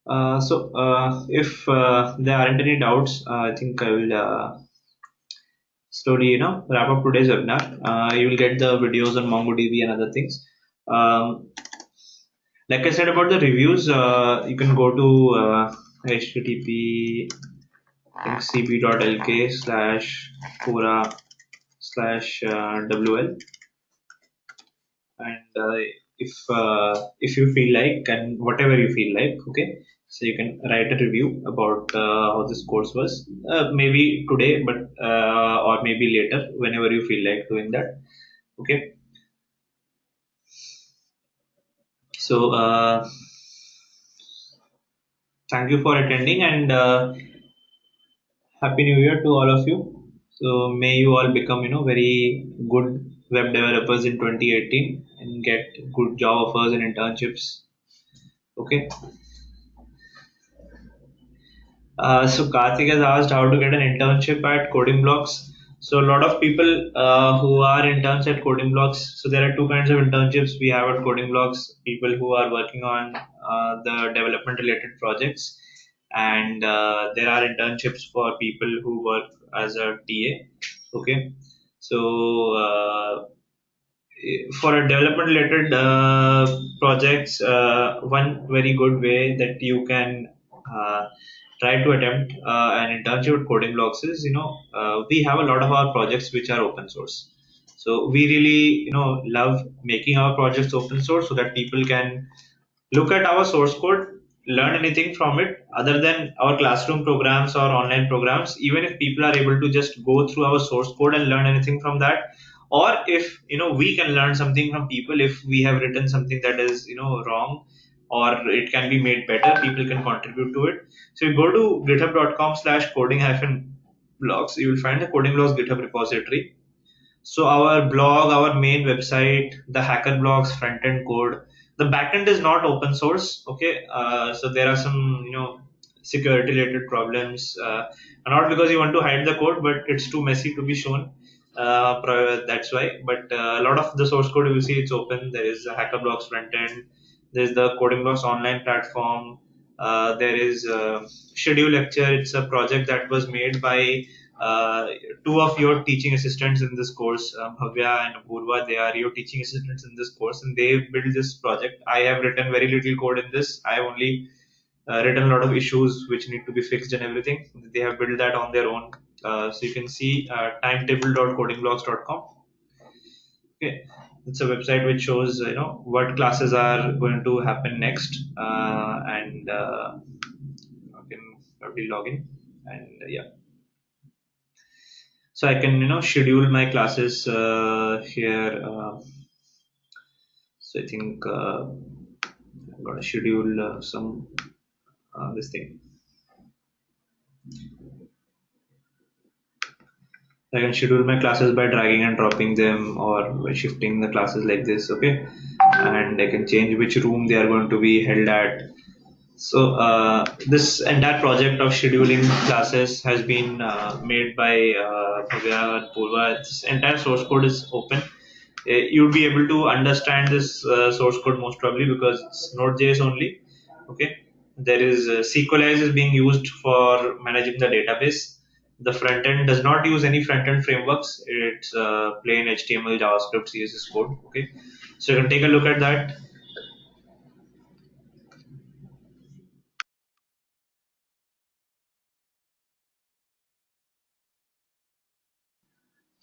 If there aren't any doubts, I think I will slowly, wrap up today's webinar. You will get the videos on MongoDB and other things. Like I said about the reviews, you can go to http cp.lk slash fora slash wl, and if you feel like, and whatever you feel like, okay, so you can write a review about how this course was, maybe today, but or maybe later, whenever you feel like doing that. Okay, so thank you for attending, and happy new year to all of you. So may you all become, very good web developers in 2018 and get good job offers and internships. Okay. So Karthik has asked how to get an internship at Coding Blocks. So a lot of people who are interns at Coding Blocks. So there are two kinds of internships we have at Coding Blocks: people who are working on the development related projects, and there are internships for people who work as a TA. Okay, so for a development related projects, one very good way that you can try to attempt an internship with Coding Blocks is, we have a lot of our projects which are open source. So we really, love making our projects open source so that people can look at our source code, learn anything from it other than our classroom programs or online programs. Even if people are able to just go through our source code and learn anything from that, or if we can learn something from people, if we have written something that is wrong, or it can be made better, people can contribute to it. So you go to github.com/coding-blocks, you will find the Coding Blocks GitHub repository. So our blog, our main website, the hacker blogs front end code, the backend is not open source. Okay, so there are some security related problems. Not because you want to hide the code, but it's too messy to be shown. That's why. But a lot of the source code you will see it's open. There is a hacker blogs front end. There's the Coding Blocks online platform. There is Schedule Lecture. It's a project that was made by uh, two of your teaching assistants in this course, Bhavya and Apurva. They are your teaching assistants in this course, and they built this project. I have written very little code in this. I have only written a lot of issues which need to be fixed and everything. They have built that on their own. So you can see timetable.codingblocks.com. Okay, it's a website which shows what classes are going to happen next, and you can probably log in, and yeah. So I can schedule my classes here. So I think I'm gonna schedule some this thing. I can schedule my classes by dragging and dropping them, or by shifting the classes like this. Okay, and I can change which room they are going to be held at. So this entire project of scheduling classes has been made by Bhavya and Purva. This entire source code is open. You'll be able to understand this source code most probably because it's Node.js only. Okay, there is SQLize is being used for managing the database. The front end does not use any front end frameworks. It's plain HTML, JavaScript, CSS code. Okay, so you can take a look at that.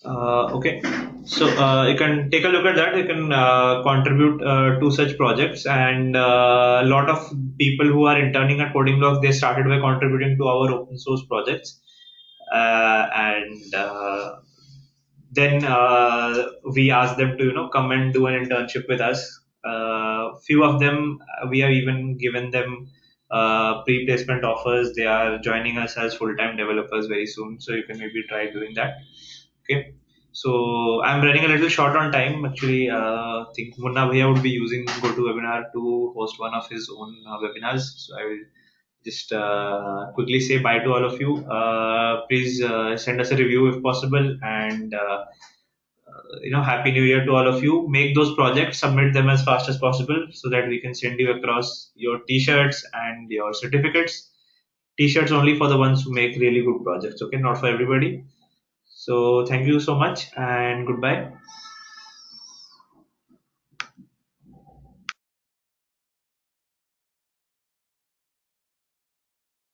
Okay, so you can take a look at that. You can contribute to such projects, and a lot of people who are interning at Coding Blocks, they started by contributing to our open source projects, and then we asked them to come and do an internship with us. Few of them we have even given them pre-placement offers. They are joining us as full-time developers very soon, so you can maybe try doing that. Okay, so I'm running a little short on time. Actually, I think Munna Bhaiya would be using GoToWebinar to host one of his own webinars. So I will just quickly say bye to all of you. Please send us a review if possible, and Happy New Year to all of you. Make those projects, submit them as fast as possible so that we can send you across your t-shirts and your certificates. T-shirts only for the ones who make really good projects, okay? Not for everybody. So thank you so much and goodbye.